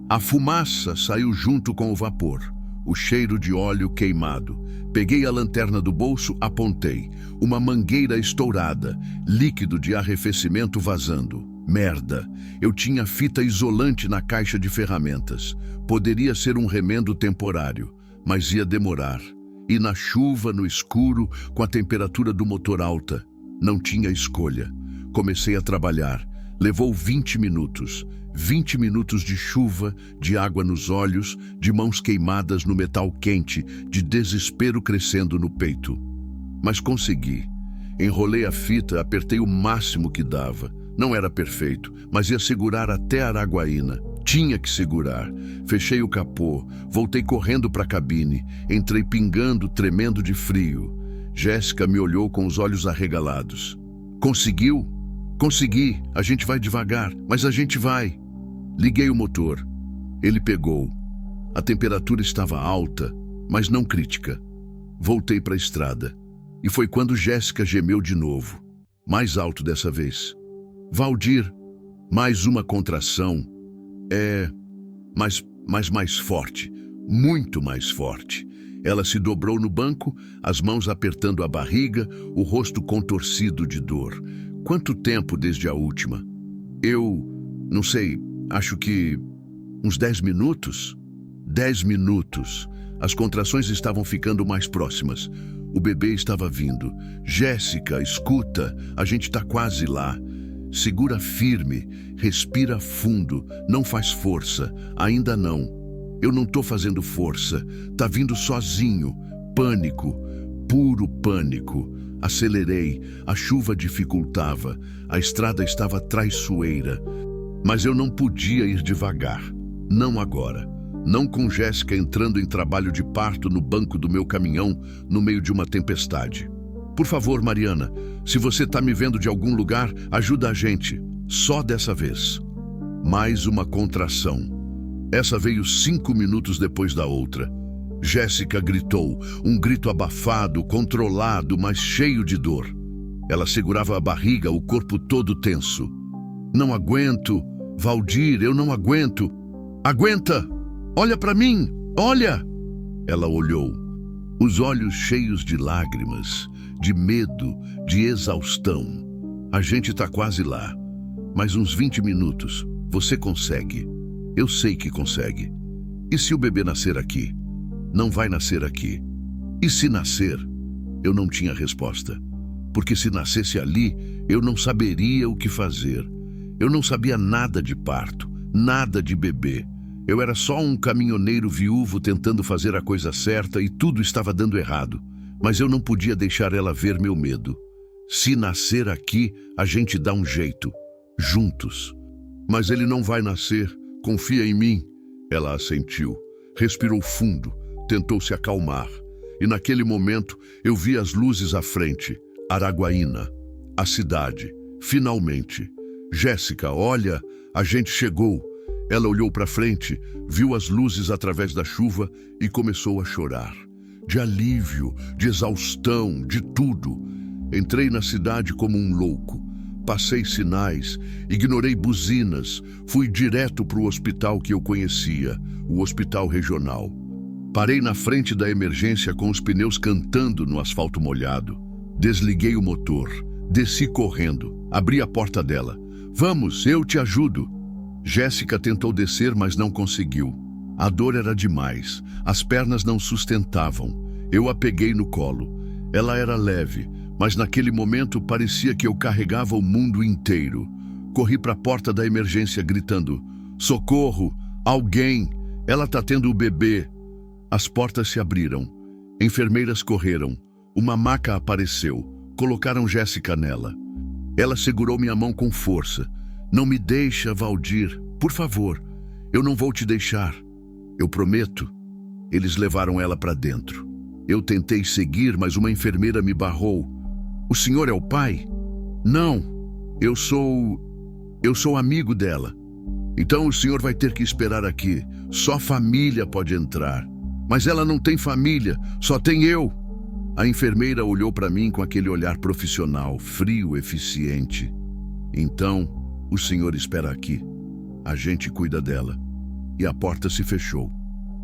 A fumaça saiu junto com o vapor, o cheiro de óleo queimado. Peguei a lanterna do bolso, apontei. Uma mangueira estourada, líquido de arrefecimento vazando. Merda! Eu tinha fita isolante na caixa de ferramentas. Poderia ser um remendo temporário, mas ia demorar. E na chuva, no escuro, com a temperatura do motor alta, não tinha escolha. Comecei a trabalhar. Levou 20 minutos. 20 minutos de chuva, de água nos olhos, de mãos queimadas no metal quente, de desespero crescendo no peito. Mas consegui. Enrolei a fita, apertei o máximo que dava. Não era perfeito, mas ia segurar até Araguaína. Tinha que segurar. Fechei o capô, voltei correndo para a cabine. Entrei pingando, tremendo de frio. Jéssica me olhou com os olhos arregalados. "Conseguiu?" Consegui, a gente vai devagar, mas a gente vai. Liguei o motor. Ele pegou. A temperatura estava alta, mas não crítica. Voltei para a estrada. E foi quando Jéssica gemeu de novo. Mais alto dessa vez. Valdir, mais uma contração. Mas mais forte. Muito mais forte. Ela se dobrou no banco, as mãos apertando a barriga, o rosto contorcido de dor. Quanto tempo desde a última? Não sei, acho que uns 10 minutos? 10 minutos. As contrações estavam ficando mais próximas. O bebê estava vindo. Jéssica, escuta, a gente está quase lá. Segura firme, respira fundo, não faz força, ainda não. Eu não tô fazendo força, tá vindo sozinho. Pânico, puro pânico. Acelerei, a chuva dificultava, a estrada estava traiçoeira. Mas eu não podia ir devagar, não agora. Não com Jéssica entrando em trabalho de parto no banco do meu caminhão no meio de uma tempestade. Por favor, Mariana, se você tá me vendo de algum lugar, ajuda a gente. Só dessa vez. Mais uma contração. Essa veio 5 minutos depois da outra. Jéssica gritou, um grito abafado, controlado, mas cheio de dor. Ela segurava a barriga, o corpo todo tenso. Não aguento, Valdir, eu não aguento. Aguenta! Olha para mim, olha! Ela olhou, os olhos cheios de lágrimas, de medo, de exaustão. A gente tá quase lá. Mais uns 20 minutos, você consegue. Eu sei que consegue. E se o bebê nascer aqui? Não vai nascer aqui. E se nascer? Eu não tinha resposta. Porque se nascesse ali, eu não saberia o que fazer. Eu não sabia nada de parto, nada de bebê. Eu era só um caminhoneiro viúvo tentando fazer a coisa certa e tudo estava dando errado. Mas eu não podia deixar ela ver meu medo. Se nascer aqui, a gente dá um jeito. Juntos. Mas ele não vai nascer. Confia em mim. Ela assentiu. Respirou fundo. Tentou se acalmar. E naquele momento, eu vi as luzes à frente. Araguaína. A cidade. Finalmente. Jéssica, olha, a gente chegou. Ela olhou para frente, viu as luzes através da chuva e começou a chorar. De alívio, de exaustão, de tudo. Entrei na cidade como um louco. Passei sinais, ignorei buzinas, fui direto para o hospital que eu conhecia, o hospital regional. Parei na frente da emergência com os pneus cantando no asfalto molhado. Desliguei o motor, desci correndo, abri a porta dela. Vamos, eu te ajudo. Jéssica tentou descer, mas não conseguiu. A dor era demais, as pernas não sustentavam. Eu a peguei no colo. Ela era leve, mas naquele momento parecia que eu carregava o mundo inteiro. Corri para a porta da emergência gritando, socorro, alguém, ela tá tendo o bebê. As portas se abriram, enfermeiras correram, uma maca apareceu, colocaram Jéssica nela. Ela segurou minha mão com força. Não me deixa, Valdir, por favor, eu não vou te deixar. Eu prometo. Eles levaram ela para dentro. Eu tentei seguir, mas uma enfermeira me barrou. O senhor é o pai? Não, eu sou amigo dela. Então o senhor vai ter que esperar aqui. Só família pode entrar. Mas ela não tem família, só tem eu. A enfermeira olhou para mim com aquele olhar profissional, frio, eficiente. Então, o senhor espera aqui. A gente cuida dela. E a porta se fechou.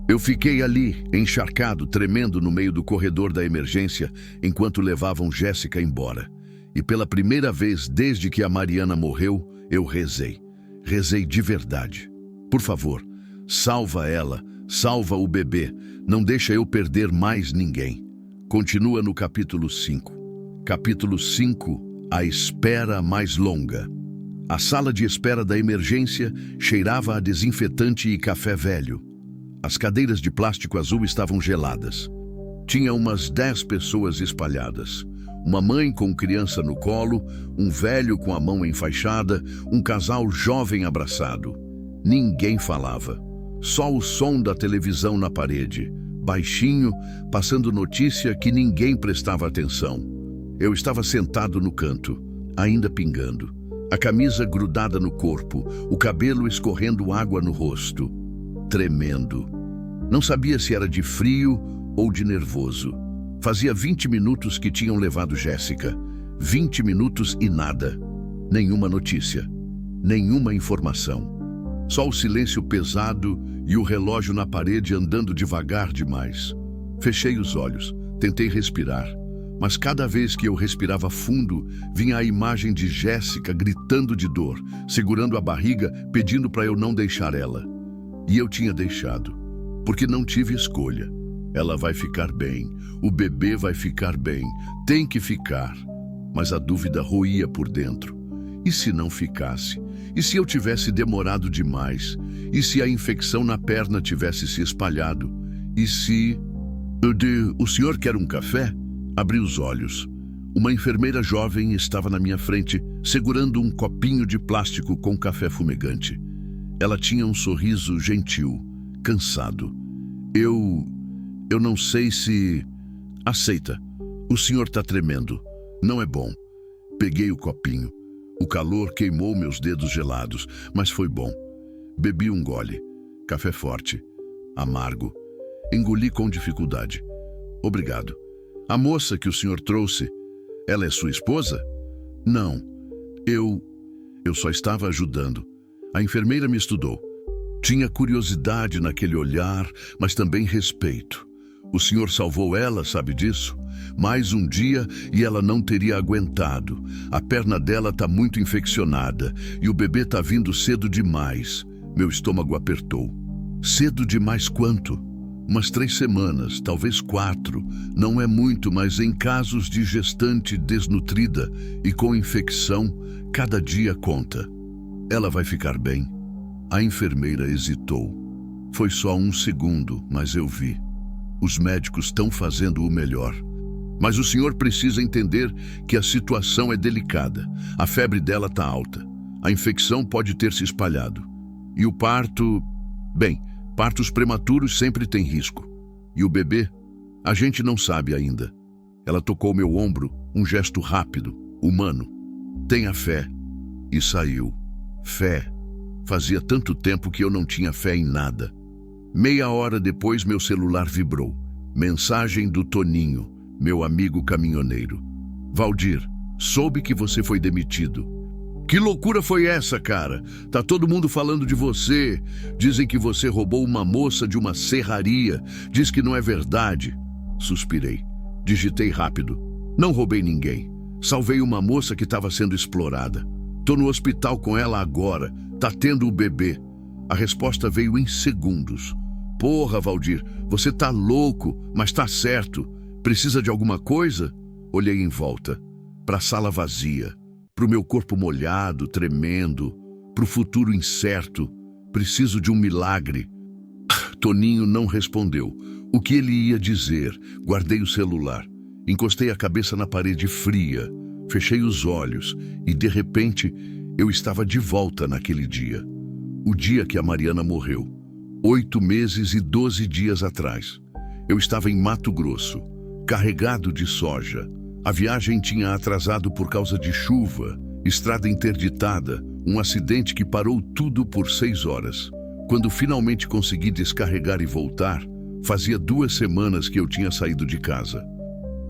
Eu fiquei ali, encharcado, tremendo no meio do corredor da emergência, enquanto levavam Jéssica embora. E pela primeira vez desde que a Mariana morreu, eu rezei. Rezei de verdade. Por favor, salva ela, salva o bebê. Não deixa eu perder mais ninguém. Continua no capítulo 5. Capítulo 5, a espera mais longa. A sala de espera da emergência cheirava a desinfetante e café velho. As cadeiras de plástico azul estavam geladas. Tinha umas 10 pessoas espalhadas. Uma mãe com criança no colo, um velho com a mão enfaixada, um casal jovem abraçado. Ninguém falava. Só o som da televisão na parede, baixinho, passando notícia que ninguém prestava atenção. Eu estava sentado no canto, ainda pingando. A camisa grudada no corpo, o cabelo escorrendo água no rosto. Tremendo. Não sabia se era de frio ou de nervoso. Fazia 20 minutos que tinham levado Jéssica. 20 minutos e nada. Nenhuma notícia. Nenhuma informação. Só o silêncio pesado e o relógio na parede andando devagar demais. Fechei os olhos, tentei respirar, mas cada vez que eu respirava fundo, vinha a imagem de Jéssica gritando de dor, segurando a barriga, pedindo para eu não deixar ela. E eu tinha deixado, porque não tive escolha. Ela vai ficar bem, o bebê vai ficar bem, tem que ficar. Mas a dúvida roía por dentro. E se não ficasse? E se eu tivesse demorado demais? E se a infecção na perna tivesse se espalhado? E se... O senhor quer um café? Abri os olhos. Uma enfermeira jovem estava na minha frente, segurando um copinho de plástico com café fumegante. Ela tinha um sorriso gentil, cansado. Eu não sei se... Aceita. O senhor está tremendo. Não é bom. Peguei o copinho. O calor queimou meus dedos gelados, mas foi bom. Bebi um gole. Café forte. Amargo. Engoli com dificuldade. Obrigado. A moça que o senhor trouxe, ela é sua esposa? Não. Eu só estava ajudando. A enfermeira me estudou. Tinha curiosidade naquele olhar, mas também respeito. O senhor salvou ela, sabe disso? Mais um dia e ela não teria aguentado. A perna dela está muito infeccionada e o bebê está vindo cedo demais. Meu estômago apertou. Cedo demais quanto? Umas 3 semanas, talvez 4. Não é muito, mas em casos de gestante desnutrida e com infecção, cada dia conta. Ela vai ficar bem. A enfermeira hesitou. Foi só 1 segundo, mas eu vi. Os médicos estão fazendo o melhor. Mas o senhor precisa entender que a situação é delicada. A febre dela está alta. A infecção pode ter se espalhado. E o parto... Bem, partos prematuros sempre têm risco. E o bebê? A gente não sabe ainda. Ela tocou meu ombro, um gesto rápido, humano. Tenha fé. E saiu. Fé. Fazia tanto tempo que eu não tinha fé em nada. Meia hora depois, meu celular vibrou. Mensagem do Toninho, meu amigo caminhoneiro. Valdir, soube que você foi demitido. Que loucura foi essa, cara? Tá todo mundo falando de você. Dizem que você roubou uma moça de uma serraria. Diz que não é verdade. Suspirei. Digitei rápido. Não roubei ninguém. Salvei uma moça que estava sendo explorada. Tô no hospital com ela agora. Tá tendo o bebê. A resposta veio em segundos. Porra, Valdir, você tá louco, mas tá certo. Precisa de alguma coisa? Olhei em volta. Pra sala vazia. Pro meu corpo molhado, tremendo. Pro futuro incerto. Preciso de um milagre. Toninho não respondeu. O que ele ia dizer? Guardei o celular. Encostei a cabeça na parede fria. Fechei os olhos e, de repente, eu estava de volta naquele dia. O dia que a Mariana morreu. 8 meses e 12 dias atrás. Eu estava em Mato Grosso, carregado de soja. A viagem tinha atrasado por causa de chuva, estrada interditada, um acidente que parou tudo por 6 horas. Quando finalmente consegui descarregar e voltar, fazia 2 semanas que eu tinha saído de casa.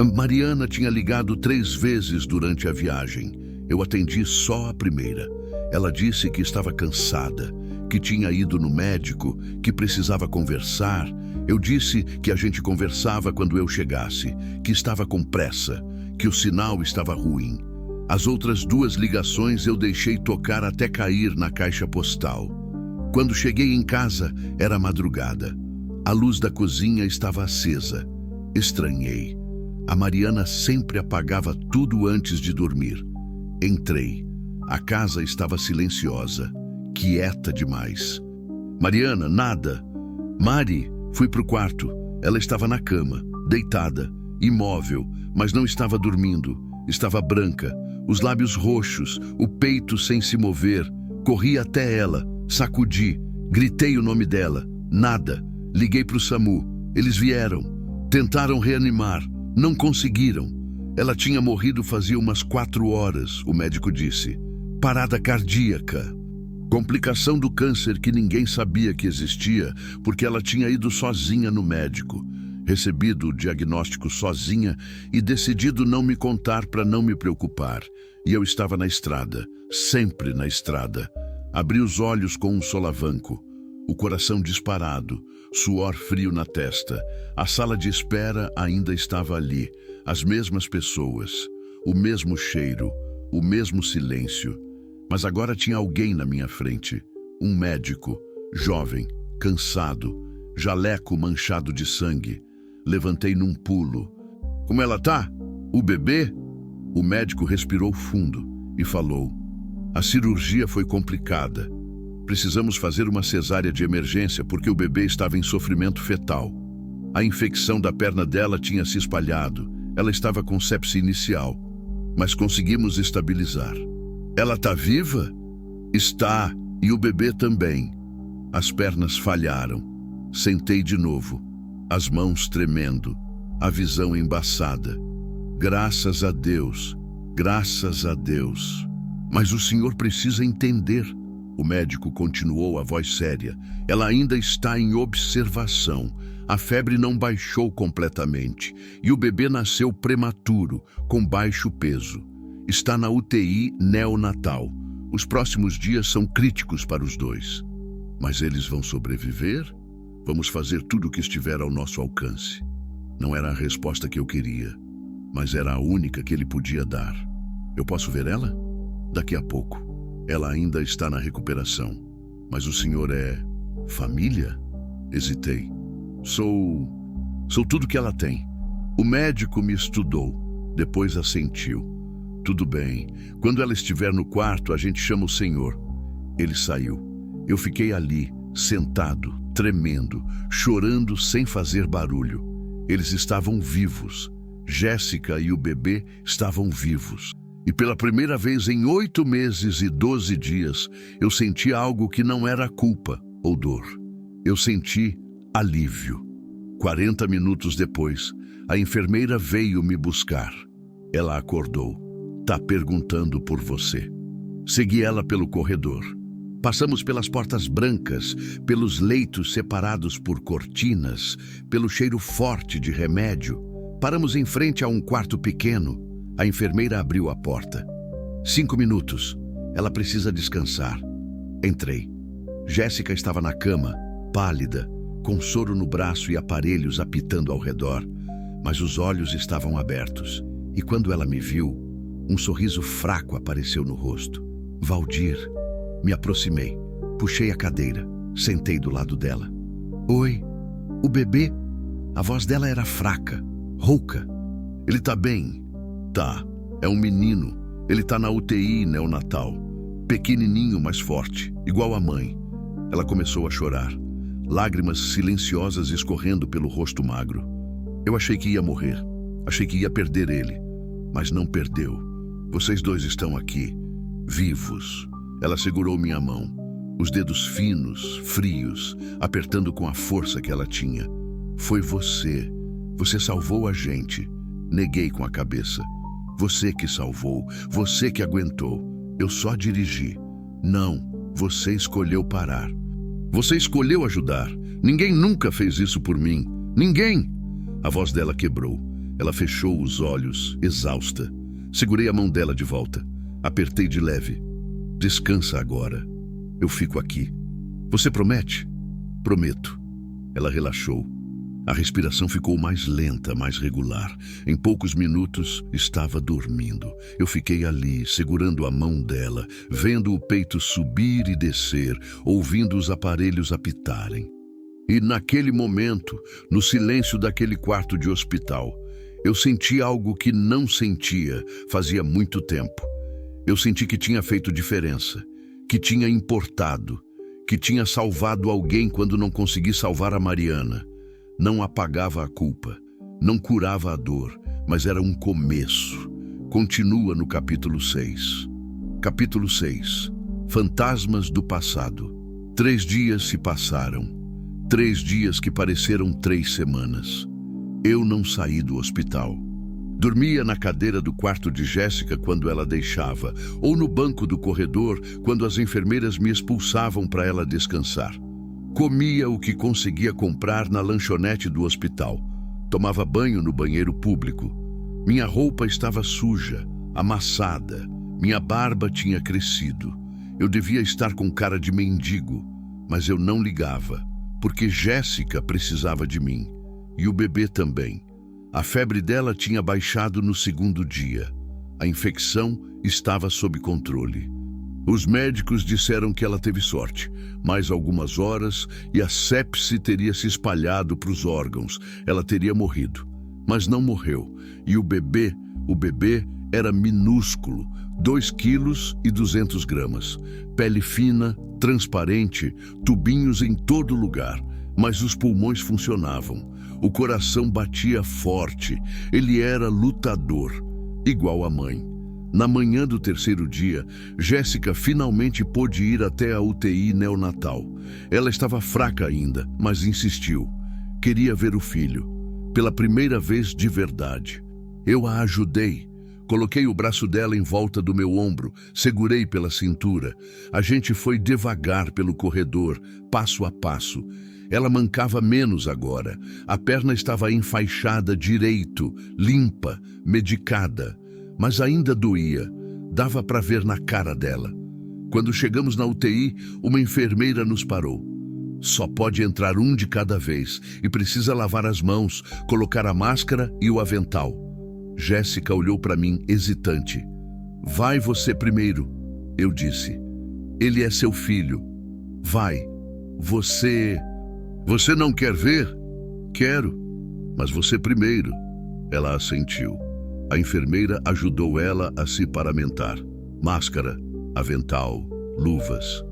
A Mariana tinha ligado 3 vezes durante a viagem. Eu atendi só a primeira. Ela disse que estava cansada, que tinha ido no médico, que precisava conversar. Eu disse que a gente conversava quando eu chegasse, que estava com pressa, que o sinal estava ruim. As outras 2 ligações eu deixei tocar até cair na caixa postal. Quando cheguei em casa, era madrugada. A luz da cozinha estava acesa. Estranhei. A Mariana sempre apagava tudo antes de dormir. Entrei. A casa estava silenciosa, quieta demais. Mariana, nada. Mari, fui pro quarto. Ela estava na cama, deitada, imóvel, mas não estava dormindo. Estava branca, os lábios roxos, o peito sem se mover. Corri até ela, sacudi, gritei o nome dela. Nada. Liguei pro SAMU. Eles vieram. Tentaram reanimar. Não conseguiram. Ela tinha morrido fazia umas 4 horas, o médico disse. Parada cardíaca. Complicação do câncer que ninguém sabia que existia, porque ela tinha ido sozinha no médico, recebido o diagnóstico sozinha e decidido não me contar para não me preocupar. E eu estava na estrada, sempre na estrada. Abri os olhos com um solavanco, o coração disparado, suor frio na testa. A sala de espera ainda estava ali, as mesmas pessoas, o mesmo cheiro, o mesmo silêncio. Mas agora tinha alguém na minha frente, um médico, jovem, cansado, jaleco manchado de sangue. Levantei num pulo. Como ela tá? O bebê? O médico respirou fundo e falou: a cirurgia foi complicada. Precisamos fazer uma cesárea de emergência porque o bebê estava em sofrimento fetal. A infecção da perna dela tinha se espalhado. Ela estava com sepse inicial, mas conseguimos estabilizar. Ela tá viva? Está, e o bebê também. As pernas falharam. Sentei de novo, as mãos tremendo, a visão embaçada. Graças a Deus, graças a Deus. Mas o senhor precisa entender. O médico continuou, a voz séria. Ela ainda está em observação. A febre não baixou completamente. E o bebê nasceu prematuro, com baixo peso. Está na UTI neonatal. Os próximos dias são críticos para os dois. Mas eles vão sobreviver? Vamos fazer tudo o que estiver ao nosso alcance. Não era a resposta que eu queria, mas era a única que ele podia dar. Eu posso ver ela? Daqui a pouco. Ela ainda está na recuperação. Mas o senhor é família? Hesitei. Sou tudo que ela tem. O médico me estudou, depois assentiu. Tudo bem. Quando ela estiver no quarto, a gente chama o senhor. Ele saiu. Eu fiquei ali, sentado, tremendo, chorando sem fazer barulho. Eles estavam vivos. Jéssica e o bebê estavam vivos. E pela primeira vez em 8 meses e 12 dias, eu senti algo que não era culpa ou dor. Eu senti alívio. 40 minutos depois, a enfermeira veio me buscar. Ela acordou. Tá perguntando por você. Segui ela pelo corredor. Passamos pelas portas brancas, pelos leitos separados por cortinas, pelo cheiro forte de remédio. Paramos em frente a um quarto pequeno. A enfermeira abriu a porta. 5 minutos. Ela precisa descansar. Entrei. Jéssica estava na cama, pálida, com soro no braço e aparelhos apitando ao redor, mas os olhos estavam abertos. E quando ela me viu, um sorriso fraco apareceu no rosto. Valdir. Me aproximei. Puxei a cadeira. Sentei do lado dela. Oi. O bebê? A voz dela era fraca, rouca. Ele tá bem? Tá. É um menino. Ele tá na UTI neonatal. Pequenininho, mas forte, igual a mãe. Ela começou a chorar. Lágrimas silenciosas escorrendo pelo rosto magro. Eu achei que ia morrer. Achei que ia perder ele. Mas não perdeu. Vocês dois estão aqui, vivos. Ela segurou minha mão, os dedos finos, frios, apertando com a força que ela tinha. Foi você. Você salvou a gente. Neguei com a cabeça. Você que salvou, você que aguentou. Eu só dirigi. Não, você escolheu parar. Você escolheu ajudar. Ninguém nunca fez isso por mim. Ninguém! A voz dela quebrou. Ela fechou os olhos, exausta. Segurei a mão dela de volta. Apertei de leve. Descansa agora. Eu fico aqui. Você promete? Prometo. Ela relaxou. A respiração ficou mais lenta, mais regular. Em poucos minutos, estava dormindo. Eu fiquei ali, segurando a mão dela, vendo o peito subir e descer, ouvindo os aparelhos apitarem. E naquele momento, no silêncio daquele quarto de hospital, eu senti algo que não sentia fazia muito tempo. Eu senti que tinha feito diferença, que tinha importado, que tinha salvado alguém quando não consegui salvar a Mariana. Não apagava a culpa, não curava a dor, mas era um começo. Continua no capítulo 6. Capítulo 6. Fantasmas do passado. 3 dias se passaram. 3 dias que pareceram 3 semanas. Eu não saí do hospital. Dormia na cadeira do quarto de Jéssica quando ela deixava, ou no banco do corredor quando as enfermeiras me expulsavam para ela descansar. Comia o que conseguia comprar na lanchonete do hospital. Tomava banho no banheiro público. Minha roupa estava suja, amassada. Minha barba tinha crescido. Eu devia estar com cara de mendigo, mas eu não ligava, porque Jéssica precisava de mim. E o bebê também. A febre dela tinha baixado no segundo dia. A infecção estava sob controle. Os médicos disseram que ela teve sorte. Mais algumas horas e a sepse teria se espalhado para os órgãos. Ela teria morrido. Mas não morreu. E o bebê era minúsculo, 2 quilos e 200 gramas. Pele fina, transparente, tubinhos em todo lugar. Mas os pulmões funcionavam. O coração batia forte. Ele era lutador, igual a mãe. Na manhã do terceiro dia, Jéssica finalmente pôde ir até a UTI neonatal. Ela estava fraca ainda, mas insistiu. Queria ver o filho, pela primeira vez de verdade. Eu a ajudei. Coloquei o braço dela em volta do meu ombro, segurei pela cintura. A gente foi devagar pelo corredor, passo a passo. Ela mancava menos agora. A perna estava enfaixada direito, limpa, medicada. Mas ainda doía. Dava para ver na cara dela. Quando chegamos na UTI, uma enfermeira nos parou. Só pode entrar um de cada vez e precisa lavar as mãos, colocar a máscara e o avental. Jéssica olhou para mim, hesitante. Vai você primeiro, eu disse. Ele é seu filho. Vai. Você não quer ver? Quero, mas você primeiro. Ela assentiu. A enfermeira ajudou ela a se paramentar. Máscara, avental, luvas.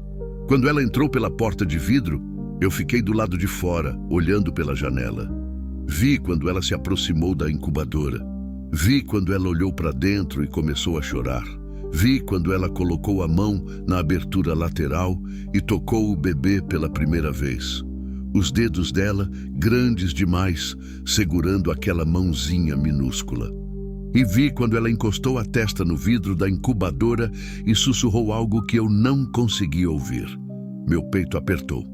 Quando ela entrou pela porta de vidro, eu fiquei do lado de fora, olhando pela janela. Vi quando ela se aproximou da incubadora. Vi quando ela olhou para dentro e começou a chorar. Vi quando ela colocou a mão na abertura lateral e tocou o bebê pela primeira vez. Os dedos dela, grandes demais, segurando aquela mãozinha minúscula. E vi quando ela encostou a testa no vidro da incubadora e sussurrou algo que eu não consegui ouvir. Meu peito apertou.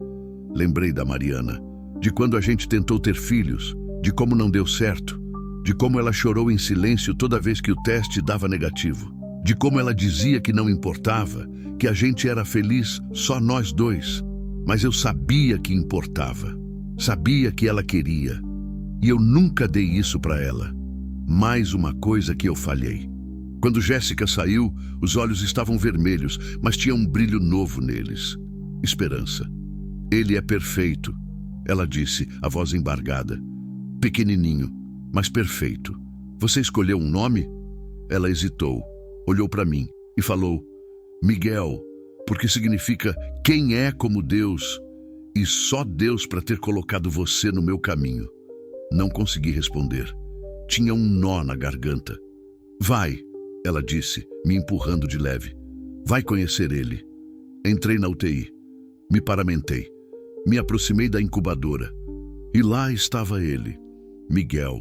Lembrei da Mariana, de quando a gente tentou ter filhos, de como não deu certo, de como ela chorou em silêncio toda vez que o teste dava negativo, de como ela dizia que não importava, que a gente era feliz só nós dois. Mas eu sabia que importava, sabia que ela queria, e eu nunca dei isso para ela. Mais uma coisa que eu falhei. Quando Jéssica saiu, os olhos estavam vermelhos, mas tinha um brilho novo neles. Esperança. Ele é perfeito, ela disse, a voz embargada. Pequenininho, mas perfeito. Você escolheu um nome? Ela hesitou, olhou para mim e falou, Miguel, porque significa quem é como Deus, e só Deus para ter colocado você no meu caminho. Não consegui responder. Tinha um nó na garganta. Vai, ela disse, me empurrando de leve. Vai conhecer ele. Entrei na UTI. Me paramentei. Me aproximei da incubadora. E lá estava ele, Miguel.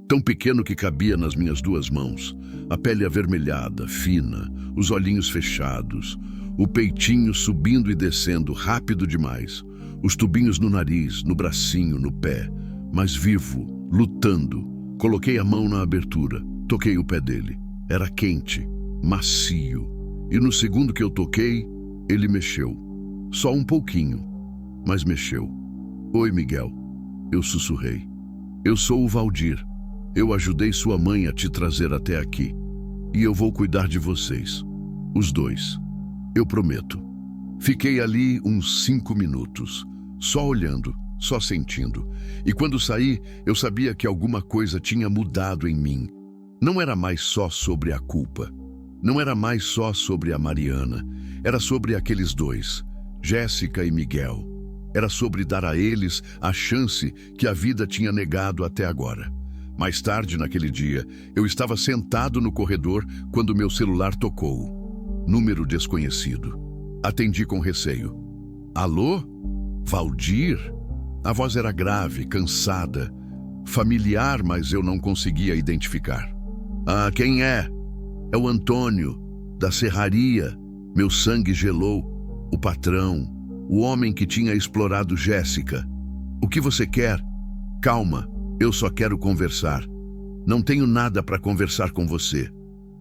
Tão pequeno que cabia nas minhas 2 mãos. A pele avermelhada, fina, os olhinhos fechados, o peitinho subindo e descendo rápido demais. Os tubinhos no nariz, no bracinho, no pé. Mas vivo, lutando. Coloquei a mão na abertura, toquei o pé dele. Era quente, macio. E no segundo que eu toquei, ele mexeu. Só um pouquinho, mas mexeu. Oi, Miguel. Eu sussurrei. Eu sou o Valdir. Eu ajudei sua mãe a te trazer até aqui. E eu vou cuidar de vocês. Os 2. Eu prometo. Fiquei ali uns 5 minutos, só olhando. Só sentindo. E quando saí, eu sabia que alguma coisa tinha mudado em mim. Não era mais só sobre a culpa. Não era mais só sobre a Mariana. Era sobre aqueles 2, Jéssica e Miguel. Era sobre dar a eles a chance que a vida tinha negado até agora. Mais tarde naquele dia, eu estava sentado no corredor quando meu celular tocou. Número desconhecido. Atendi com receio. Alô? Valdir? A voz era grave, cansada, familiar, mas eu não conseguia identificar. Ah, quem é? É o Antônio, da serraria. Meu sangue gelou. O patrão, o homem que tinha explorado Jéssica. O que você quer? Calma, eu só quero conversar. Não tenho nada para conversar com você.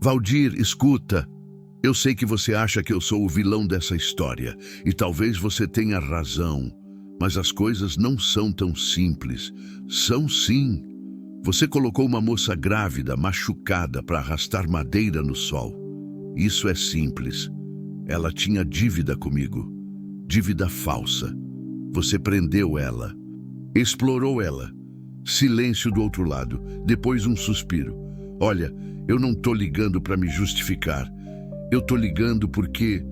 Valdir, escuta. Eu sei que você acha que eu sou o vilão dessa história, e talvez você tenha razão, mas as coisas não são tão simples. São sim. Você colocou uma moça grávida, machucada, para arrastar madeira no sol. Isso é simples. Ela tinha dívida comigo. Dívida falsa. Você prendeu ela. Explorou ela. Silêncio do outro lado. Depois um suspiro. Olha, eu não tô ligando para me justificar. Eu tô ligando porque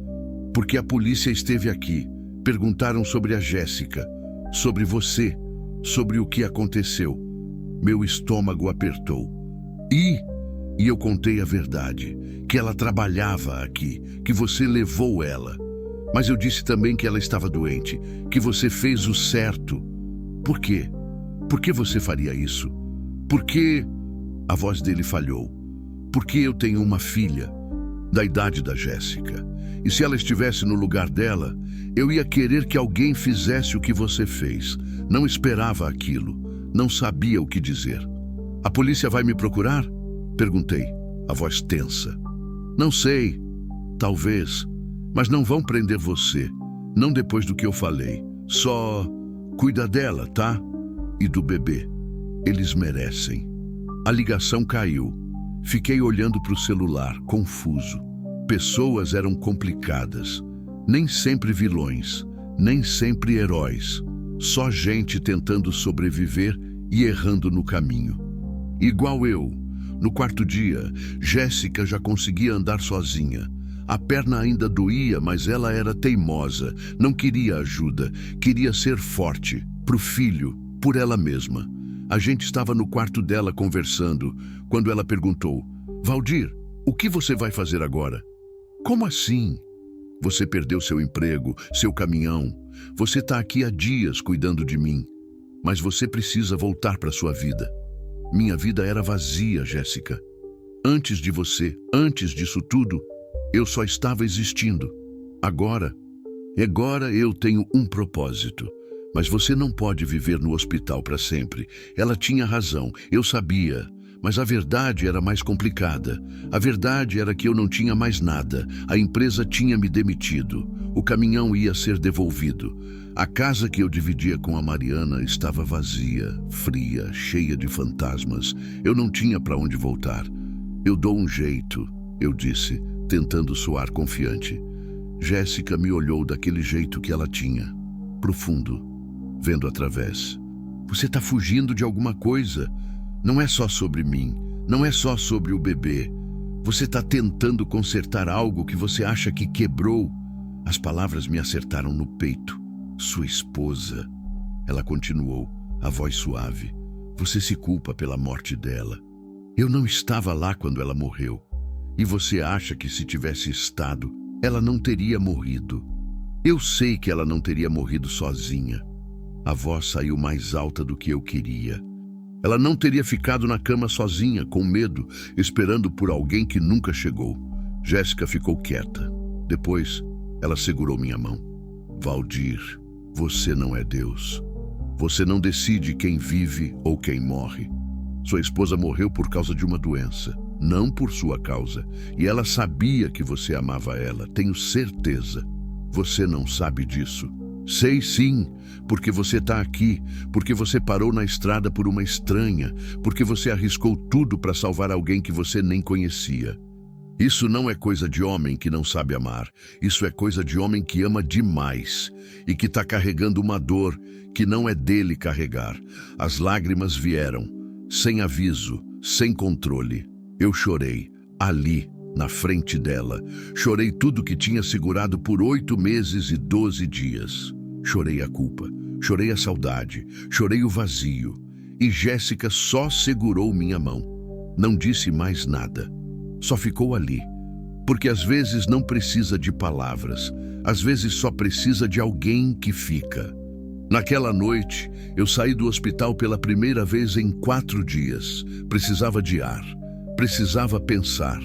a polícia esteve aqui. Perguntaram sobre a Jéssica, sobre você, sobre o que aconteceu. Meu estômago apertou. E eu contei a verdade, que ela trabalhava aqui, que você levou ela. Mas eu disse também que ela estava doente, que você fez o certo. Por quê? Por que você faria isso? Por que... A voz dele falhou. Porque eu tenho uma filha, da idade da Jéssica. E se ela estivesse no lugar dela, eu ia querer que alguém fizesse o que você fez. Não esperava aquilo. Não sabia o que dizer. A polícia vai me procurar? Perguntei, a voz tensa. Não sei. Talvez. Mas não vão prender você. Não depois do que eu falei. Só cuida dela, tá? E do bebê. Eles merecem. A ligação caiu. Fiquei olhando para o celular, confuso. Pessoas eram complicadas. Nem sempre vilões, nem sempre heróis. Só gente tentando sobreviver e errando no caminho. Igual eu. No quarto dia, Jéssica já conseguia andar sozinha. A perna ainda doía, mas ela era teimosa. Não queria ajuda. Queria ser forte. Pro filho, por ela mesma. A gente estava no quarto dela conversando, quando ela perguntou: Valdir, o que você vai fazer agora? Como assim? Você perdeu seu emprego, seu caminhão. Você está aqui há dias cuidando de mim. Mas você precisa voltar para sua vida. Minha vida era vazia, Jéssica. Antes de você, antes disso tudo, eu só estava existindo. Agora eu tenho um propósito. Mas você não pode viver no hospital para sempre. Ela tinha razão, eu sabia. Mas a verdade era mais complicada. A verdade era que eu não tinha mais nada. A empresa tinha me demitido. O caminhão ia ser devolvido. A casa que eu dividia com a Mariana estava vazia, fria, cheia de fantasmas. Eu não tinha para onde voltar. Eu dou um jeito, eu disse, tentando soar confiante. Jéssica me olhou daquele jeito que ela tinha, profundo, vendo através. Você está fugindo de alguma coisa. Não é só sobre mim, não é só sobre o bebê. Você está tentando consertar algo que você acha que quebrou. As palavras me acertaram no peito. Sua esposa. Ela continuou, a voz suave. Você se culpa pela morte dela. Eu não estava lá quando ela morreu. E você acha que se tivesse estado, ela não teria morrido. Eu sei que ela não teria morrido sozinha. A voz saiu mais alta do que eu queria. Ela não teria ficado na cama sozinha, com medo, esperando por alguém que nunca chegou. Jéssica ficou quieta. Depois, ela segurou minha mão. Valdir, você não é Deus. Você não decide quem vive ou quem morre. Sua esposa morreu por causa de uma doença, não por sua causa. E ela sabia que você amava ela, tenho certeza. Você não sabe disso. Sei sim, porque você está aqui, porque você parou na estrada por uma estranha, porque você arriscou tudo para salvar alguém que você nem conhecia. Isso não é coisa de homem que não sabe amar, isso é coisa de homem que ama demais e que está carregando uma dor que não é dele carregar. As lágrimas vieram, sem aviso, sem controle. Eu chorei, ali, na frente dela. Chorei tudo que tinha segurado por 8 meses e 12 dias. Chorei a culpa, chorei a saudade, chorei o vazio. E Jéssica só segurou minha mão. Não disse mais nada. Só ficou ali. Porque às vezes não precisa de palavras. Às vezes só precisa de alguém que fica. Naquela noite, eu saí do hospital pela primeira vez em 4 dias. Precisava de ar. Precisava pensar.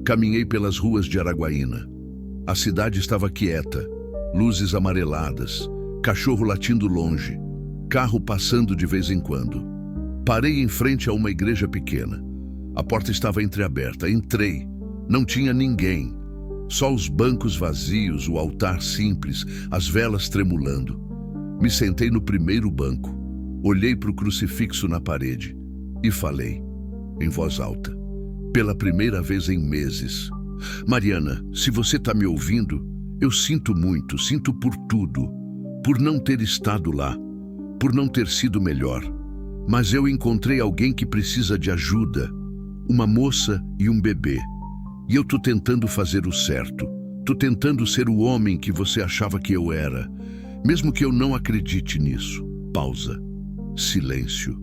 Caminhei pelas ruas de Araguaína. A cidade estava quieta, luzes amareladas, cachorro latindo longe, carro passando de vez em quando. Parei em frente a uma igreja pequena. A porta estava entreaberta. Entrei. Não tinha ninguém. Só os bancos vazios, o altar simples, as velas tremulando. Me sentei no primeiro banco. Olhei para o crucifixo na parede e falei, em voz alta, pela primeira vez em meses: Mariana, se você está me ouvindo, eu sinto muito, sinto por tudo, por não ter estado lá, por não ter sido melhor. Mas eu encontrei alguém que precisa de ajuda, uma moça e um bebê. E eu tô tentando fazer o certo. Tô tentando ser o homem que você achava que eu era, mesmo que eu não acredite nisso. Pausa. Silêncio.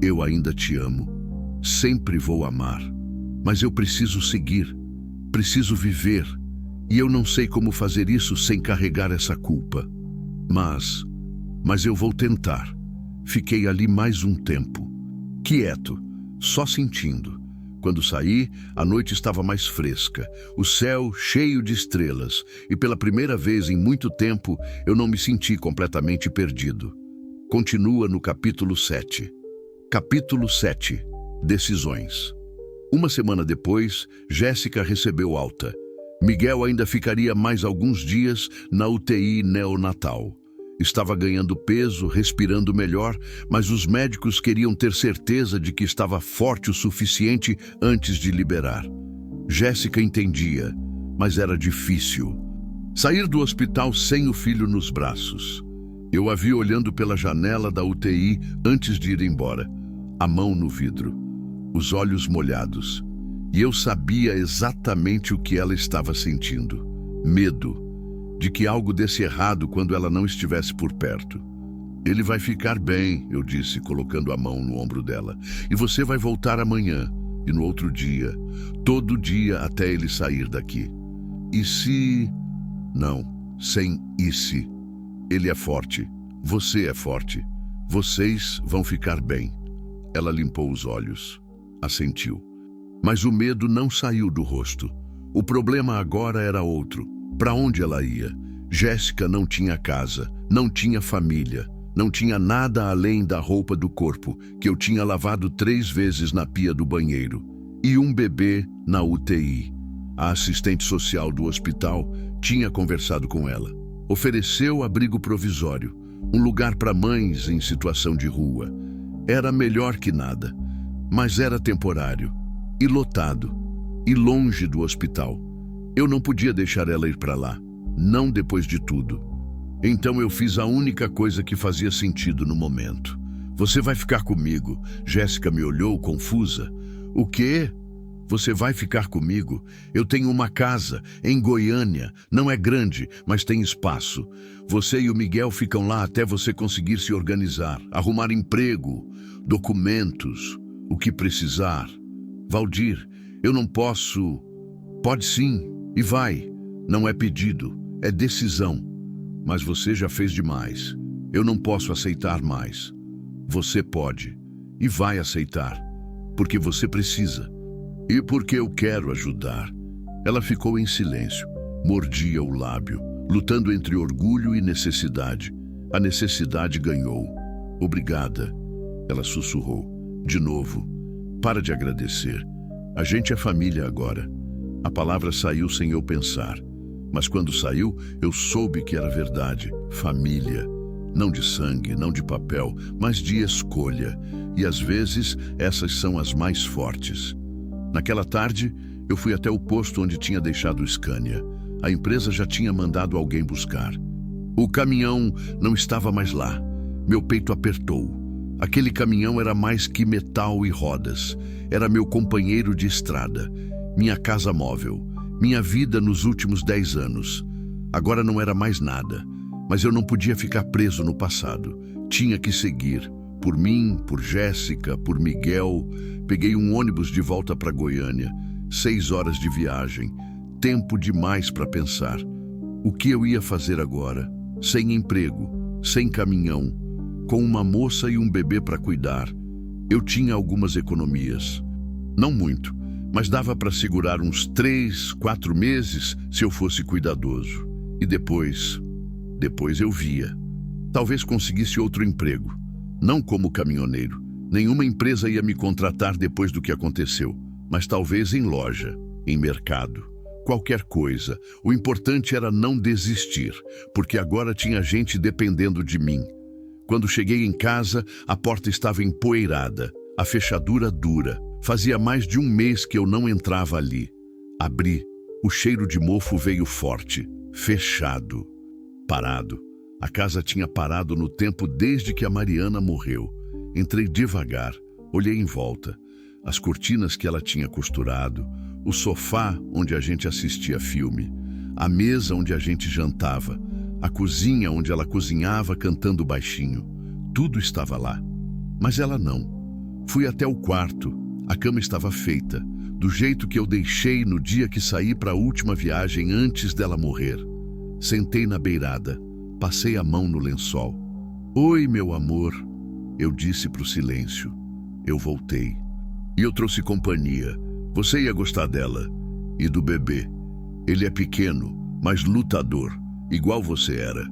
Eu ainda te amo. Sempre vou amar. Mas eu preciso seguir. Preciso viver. E eu não sei como fazer isso sem carregar essa culpa. Mas eu vou tentar. Fiquei ali mais um tempo, quieto, só sentindo. Quando saí, a noite estava mais fresca, o céu cheio de estrelas, e pela primeira vez em muito tempo eu não me senti completamente perdido. Continua no capítulo 7. Capítulo 7. Decisões. Uma semana depois, Jéssica recebeu alta. Miguel ainda ficaria mais alguns dias na UTI neonatal. Estava ganhando peso, respirando melhor, mas os médicos queriam ter certeza de que estava forte o suficiente antes de liberar. Jéssica entendia, mas era difícil. Sair do hospital sem o filho nos braços. Eu a vi olhando pela janela da UTI antes de ir embora, a mão no vidro, os olhos molhados. E eu sabia exatamente o que ela estava sentindo. Medo de que algo desse errado quando ela não estivesse por perto. Ele vai ficar bem, eu disse, colocando a mão no ombro dela. E você vai voltar amanhã, e no outro dia, todo dia até ele sair daqui. E se... Não, sem e se. Ele é forte, você é forte. Vocês vão ficar bem. Ela limpou os olhos, assentiu. Mas o medo não saiu do rosto. O problema agora era outro. Para onde ela ia? Jéssica não tinha casa, não tinha família, não tinha nada além da roupa do corpo, que eu tinha lavado 3 vezes na pia do banheiro, e um bebê na UTI. A assistente social do hospital tinha conversado com ela. Ofereceu abrigo provisório, um lugar para mães em situação de rua. Era melhor que nada, mas era temporário, e lotado, e longe do hospital. Eu não podia deixar ela ir para lá, não depois de tudo. Então eu fiz a única coisa que fazia sentido no momento. Você vai ficar comigo. Jéssica me olhou confusa. O quê? Você vai ficar comigo? Eu tenho uma casa em Goiânia. Não é grande, mas tem espaço. Você e o Miguel ficam lá até você conseguir se organizar, arrumar emprego, documentos, o que precisar. Valdir, eu não posso... Pode sim. E vai. Não é pedido, é decisão. Mas você já fez demais. Eu não posso aceitar mais. Você pode e vai aceitar, porque você precisa. E porque eu quero ajudar. Ela ficou em silêncio, mordia o lábio, lutando entre orgulho e necessidade. A necessidade ganhou. Obrigada, ela sussurrou. De novo, para de agradecer. A gente é família agora. A palavra saiu sem eu pensar, mas quando saiu, eu soube que era verdade. Família, não de sangue, não de papel, mas de escolha. E às vezes, essas são as mais fortes. Naquela tarde, eu fui até o posto onde tinha deixado o Scania. A empresa já tinha mandado alguém buscar. O caminhão não estava mais lá. Meu peito apertou. Aquele caminhão era mais que metal e rodas. Era meu companheiro de estrada. Minha casa móvel, minha vida nos últimos 10 anos. Agora não era mais nada, mas eu não podia ficar preso no passado. Tinha que seguir, por mim, por Jéssica, por Miguel. Peguei um ônibus de volta para Goiânia, 6 horas de viagem, tempo demais para pensar. O que eu ia fazer agora? Sem emprego, sem caminhão, com uma moça e um bebê para cuidar. Eu tinha algumas economias. Não muito. mas dava para segurar uns 3, 4 meses se eu fosse cuidadoso. E depois eu via. Talvez conseguisse outro emprego. Não como caminhoneiro. Nenhuma empresa ia me contratar depois do que aconteceu, mas talvez em loja, em mercado. Qualquer coisa. O importante era não desistir, porque agora tinha gente dependendo de mim. Quando cheguei em casa, a porta estava empoeirada, a fechadura dura. Fazia mais de um mês que eu não entrava ali. Abri. O cheiro de mofo veio forte. Fechado. Parado. A casa tinha parado no tempo desde que a Mariana morreu. Entrei devagar. Olhei em volta. As cortinas que ela tinha costurado, o sofá onde a gente assistia filme, a mesa onde a gente jantava, a cozinha onde ela cozinhava cantando baixinho. Tudo estava lá. Mas ela não. Fui até o quarto. A cama estava feita, do jeito que eu deixei no dia que saí para a última viagem antes dela morrer. Sentei na beirada. Passei a mão no lençol. Oi, meu amor, eu disse para o silêncio. Eu voltei. E eu trouxe companhia. Você ia gostar dela. E do bebê. Ele é pequeno, mas lutador, igual você era.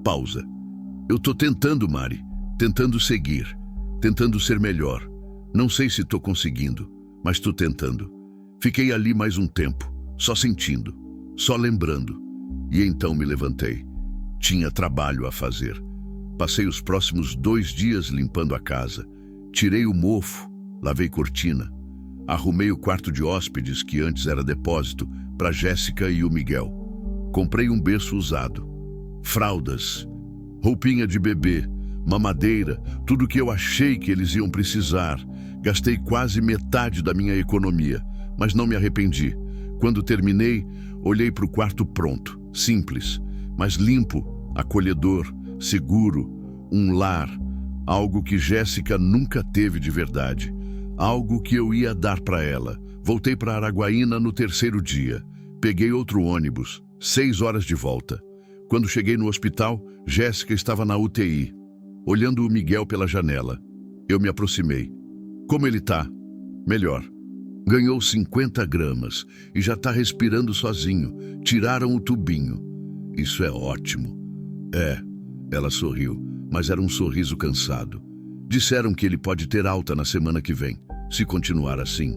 Pausa. Eu tô tentando, Mari. Tentando seguir. Tentando ser melhor. Não sei se tô conseguindo, mas tô tentando. Fiquei ali mais um tempo, só sentindo, só lembrando. E então me levantei. Tinha trabalho a fazer. Passei os próximos 2 dias limpando a casa. Tirei o mofo, lavei cortina. Arrumei o quarto de hóspedes, que antes era depósito, para Jéssica e o Miguel. Comprei um berço usado, fraldas, roupinha de bebê, mamadeira, tudo que eu achei que eles iam precisar. Gastei quase metade da minha economia, mas não me arrependi. Quando terminei, olhei para o quarto pronto, simples, mas limpo, acolhedor, seguro, um lar, algo que Jéssica nunca teve de verdade, algo que eu ia dar para ela. Voltei para Araguaína no 3º dia. Peguei outro ônibus, 6 horas de volta. Quando cheguei no hospital, Jéssica estava na UTI, olhando o Miguel pela janela. Eu me aproximei. Como ele tá? Melhor. Ganhou 50 gramas e já tá respirando sozinho. Tiraram o tubinho. Isso é ótimo. É, ela sorriu, mas era um sorriso cansado. Disseram que ele pode ter alta na semana que vem, se continuar assim.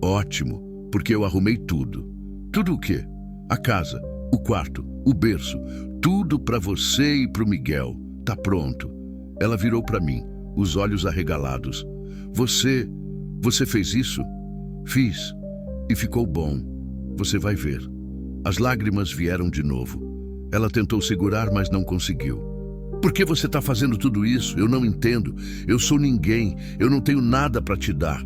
Ótimo, porque eu arrumei tudo. Tudo o quê? A casa, o quarto, o berço, tudo para você e pro Miguel. Tá pronto. Ela virou para mim, os olhos arregalados. Você fez isso? Fiz. E ficou bom. Você vai ver. As lágrimas vieram de novo. Ela tentou segurar, mas não conseguiu. Por que você está fazendo tudo isso? Eu não entendo. Eu sou ninguém. Eu não tenho nada para te dar.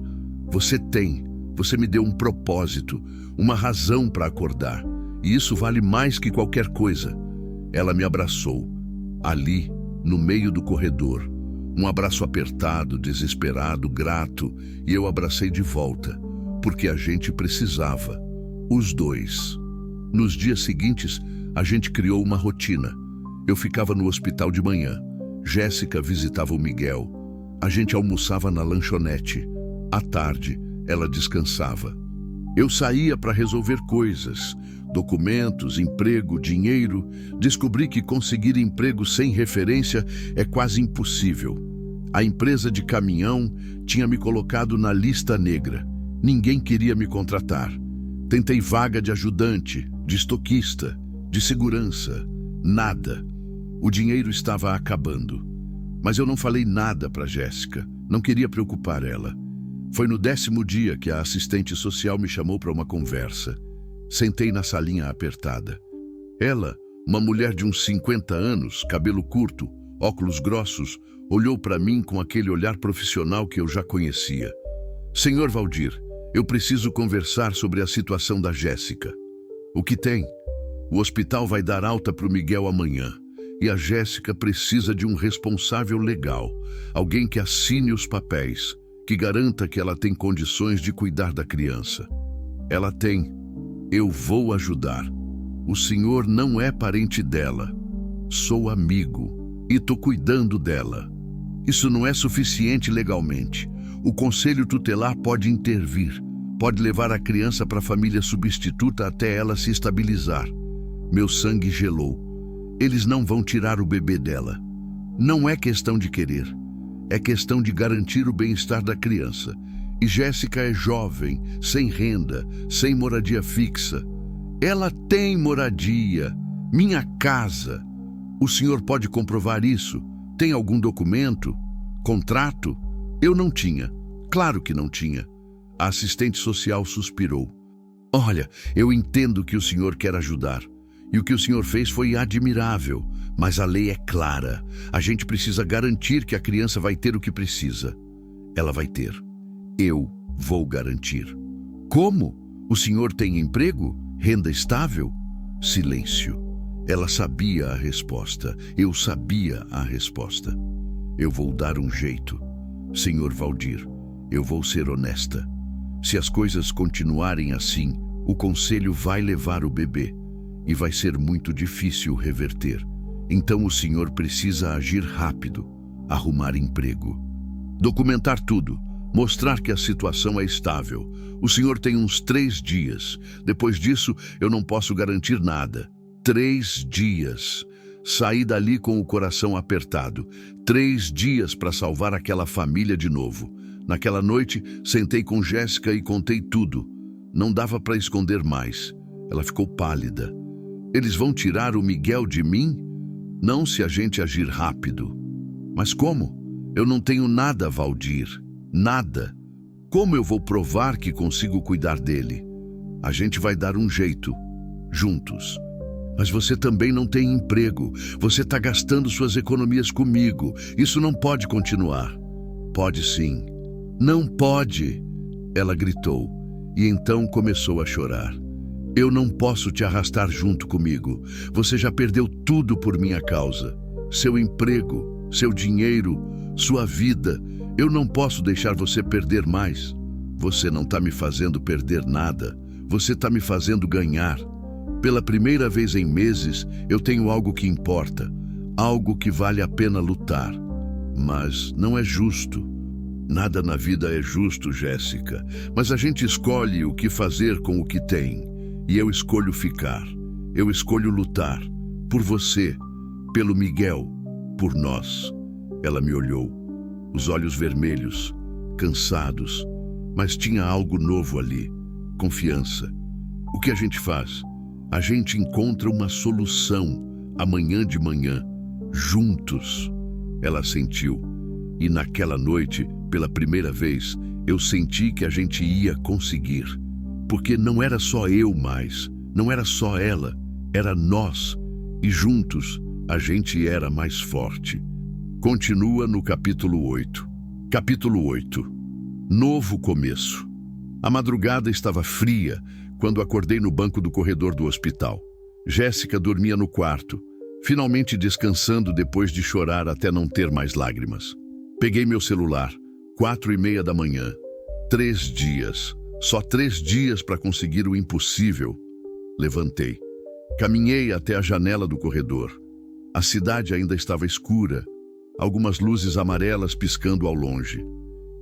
Você tem. Você me deu um propósito, uma razão para acordar. E isso vale mais que qualquer coisa. Ela me abraçou. Ali, no meio do corredor. Um abraço apertado, desesperado, grato, e eu abracei de volta, porque a gente precisava, os dois. Nos dias seguintes, a gente criou uma rotina. Eu ficava no hospital de manhã. Jéssica visitava o Miguel. A gente almoçava na lanchonete. À tarde, ela descansava. Eu saía para resolver coisas, documentos, emprego, dinheiro. Descobri que conseguir emprego sem referência é quase impossível. A empresa de caminhão tinha me colocado na lista negra. Ninguém queria me contratar. Tentei vaga de ajudante, de estoquista, de segurança. Nada. O dinheiro estava acabando. Mas eu não falei nada para Jéssica. Não queria preocupar ela. Foi no 10º dia que a assistente social me chamou para uma conversa. Sentei na salinha apertada. Ela, uma mulher de uns 50 anos, cabelo curto, óculos grossos, olhou para mim com aquele olhar profissional que eu já conhecia. Senhor Valdir, eu preciso conversar sobre a situação da Jéssica. O que tem? O hospital vai dar alta para o Miguel amanhã. E a Jéssica precisa de um responsável legal, alguém que assine os papéis, que garanta que ela tem condições de cuidar da criança. Ela tem. Eu vou ajudar. O senhor não é parente dela. Sou amigo e tô cuidando dela. Isso não é suficiente legalmente. O conselho tutelar pode intervir, Pode levar a criança para a família substituta até ela se estabilizar. Meu sangue gelou. Eles não vão tirar o bebê dela. Não é questão de querer. É questão de garantir o bem-estar da criança. E Jéssica é jovem, sem renda, sem moradia fixa. Ela tem moradia. Minha casa. O senhor pode comprovar isso? Tem algum documento? Contrato? Eu não tinha. Claro que não tinha. A assistente social suspirou. Olha, eu entendo que o senhor quer ajudar. E o que o senhor fez foi admirável. Mas a lei é clara. A gente precisa garantir que a criança vai ter o que precisa. Ela vai ter. Eu vou garantir. Como? O senhor tem emprego? Renda estável? Silêncio. Ela sabia a resposta. Eu sabia a resposta. Eu vou dar um jeito. Senhor Valdir, eu vou ser honesta. Se as coisas continuarem assim, o conselho vai levar o bebê. E vai ser muito difícil reverter. Então o senhor precisa agir rápido. Arrumar emprego. Documentar tudo. Mostrar que a situação é estável. O senhor tem uns 3 dias. Depois disso, eu não posso garantir nada. 3 dias. Saí dali com o coração apertado. 3 dias para salvar aquela família de novo. Naquela noite, sentei com Jéssica e contei tudo. Não dava para esconder mais. Ela ficou pálida. Eles vão tirar o Miguel de mim? Não se a gente agir rápido. Mas como? Eu não tenho nada, Valdir. Nada. Como eu vou provar que consigo cuidar dele? A gente vai dar um jeito. Juntos. Mas você também não tem emprego. Você está gastando suas economias comigo. Isso não pode continuar. Pode sim. Não pode. Ela gritou. E então começou a chorar. Eu não posso te arrastar junto comigo. Você já perdeu tudo por minha causa. Seu emprego, seu dinheiro, sua vida. Eu não posso deixar você perder mais. Você não está me fazendo perder nada. Você está me fazendo ganhar. Pela primeira vez em meses, eu tenho algo que importa. Algo que vale a pena lutar. Mas não é justo. Nada na vida é justo, Jéssica. Mas a gente escolhe o que fazer com o que tem. E eu escolho ficar. Eu escolho lutar. Por você. Pelo Miguel. Por nós. Ela me olhou. Os olhos vermelhos. Cansados. Mas tinha algo novo ali. Confiança. O que a gente faz? A gente encontra uma solução. Amanhã de manhã. Juntos. Ela sentiu. E naquela noite, pela primeira vez, eu senti que a gente ia conseguir. Porque não era só eu mais, não era só ela, era nós. E juntos, a gente era mais forte. Continua no capítulo 8. Capítulo 8. Novo começo. A madrugada estava fria quando acordei no banco do corredor do hospital. Jéssica dormia no quarto, finalmente descansando depois de chorar até não ter mais lágrimas. Peguei meu celular, 4:30 da manhã. 3 dias. Só 3 dias para conseguir o impossível. Levantei. Caminhei até a janela do corredor. A cidade ainda estava escura, algumas luzes amarelas piscando ao longe.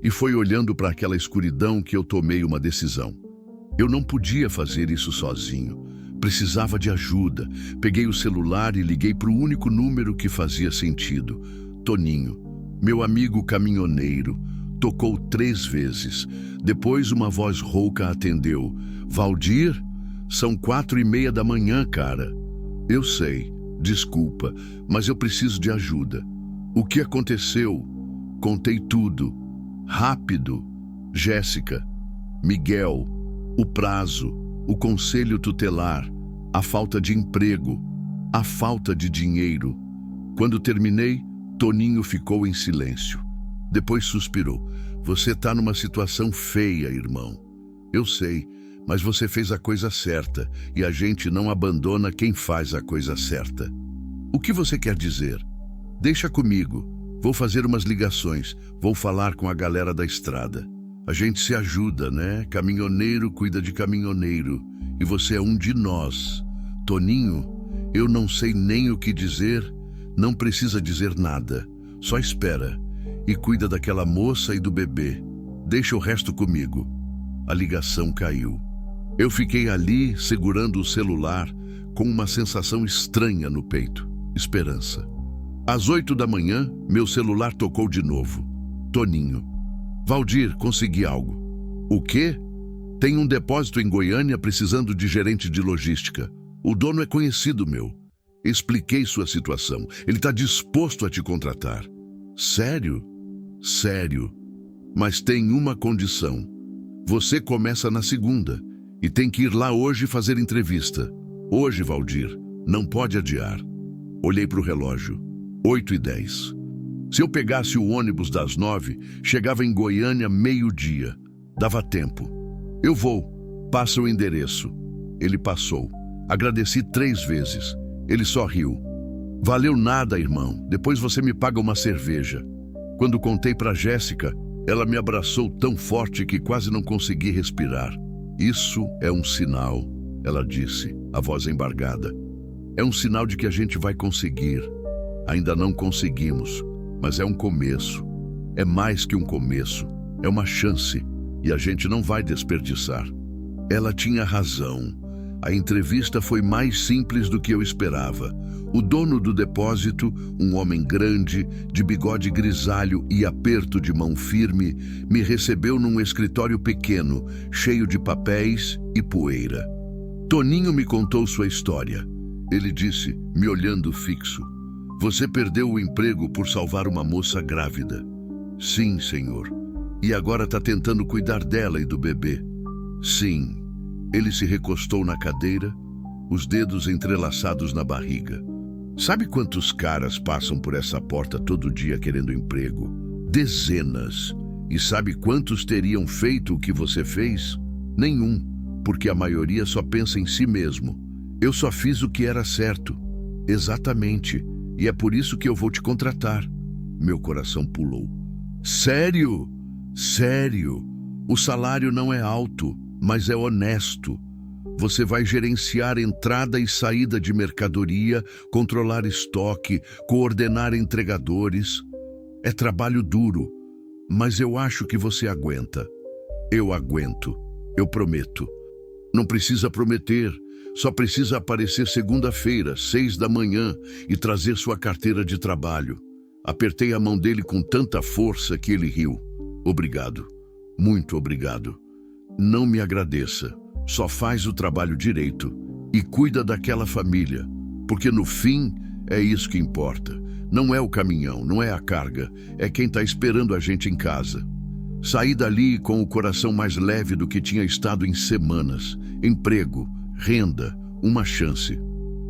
E foi olhando para aquela escuridão que eu tomei uma decisão. Eu não podia fazer isso sozinho. Precisava de ajuda. Peguei o celular e liguei para o único número que fazia sentido. Toninho, meu amigo caminhoneiro. Tocou 3 vezes. Depois uma voz rouca atendeu. Valdir? São 4:30 da manhã, cara. Eu sei. Desculpa, mas eu preciso de ajuda. O que aconteceu? Contei tudo. Rápido. Jéssica. Miguel. O prazo. O conselho tutelar. A falta de emprego. A falta de dinheiro. Quando terminei, Toninho ficou em silêncio. Depois suspirou. Você está numa situação feia, irmão. Eu sei, mas você fez a coisa certa e a gente não abandona quem faz a coisa certa. O que você quer dizer? Deixa comigo. Vou fazer umas ligações. Vou falar com a galera da estrada. A gente se ajuda, né? Caminhoneiro cuida de caminhoneiro. E você é um de nós. Toninho, eu não sei nem o que dizer. Não precisa dizer nada. Só espera. E cuida daquela moça e do bebê. Deixa o resto comigo. A ligação caiu. Eu fiquei ali, segurando o celular, com uma sensação estranha no peito. Esperança. Às 8 da manhã, meu celular tocou de novo. Toninho. Valdir, consegui algo. O quê? Tem um depósito em Goiânia precisando de gerente de logística. O dono é conhecido meu. Expliquei sua situação. Ele está disposto a te contratar. Sério? Sério. Mas tem uma condição. Você começa na segunda e tem que ir lá hoje fazer entrevista. Hoje, Valdir. Não pode adiar. Olhei para o relógio. 8h10. Se eu pegasse o ônibus das 9, chegava em Goiânia meio-dia. Dava tempo. Eu vou. Passa o endereço. Ele passou. Agradeci 3 vezes. Ele só riu. Valeu nada, irmão. Depois você me paga uma cerveja. Quando contei para Jéssica, ela me abraçou tão forte que quase não consegui respirar. Isso é um sinal, ela disse, a voz embargada. É um sinal de que a gente vai conseguir. Ainda não conseguimos, mas é um começo. É mais que um começo. É uma chance e a gente não vai desperdiçar. Ela tinha razão. A entrevista foi mais simples do que eu esperava. O dono do depósito, um homem grande, de bigode grisalho e aperto de mão firme, me recebeu num escritório pequeno, cheio de papéis e poeira. Toninho me contou sua história. Ele disse, me olhando fixo, você perdeu o emprego por salvar uma moça grávida. Sim, senhor. E agora está tentando cuidar dela e do bebê. Sim. Ele se recostou na cadeira, os dedos entrelaçados na barriga. Sabe quantos caras passam por essa porta todo dia querendo emprego? Dezenas. E sabe quantos teriam feito o que você fez? Nenhum, porque a maioria só pensa em si mesmo. Eu só fiz o que era certo. Exatamente. E é por isso que eu vou te contratar. Meu coração pulou. Sério? Sério? O salário não é alto, mas é honesto. Você vai gerenciar entrada e saída de mercadoria, controlar estoque, coordenar entregadores. É trabalho duro, mas eu acho que você aguenta. Eu aguento, eu prometo. Não precisa prometer, só precisa aparecer segunda-feira, 6 da manhã, e trazer sua carteira de trabalho. Apertei a mão dele com tanta força que ele riu. Obrigado, muito obrigado. Não me agradeça, só faz o trabalho direito e cuida daquela família, porque no fim é isso que importa. Não é o caminhão, não é a carga, é quem está esperando a gente em casa. Saí dali com o coração mais leve do que tinha estado em semanas. Emprego, renda, uma chance.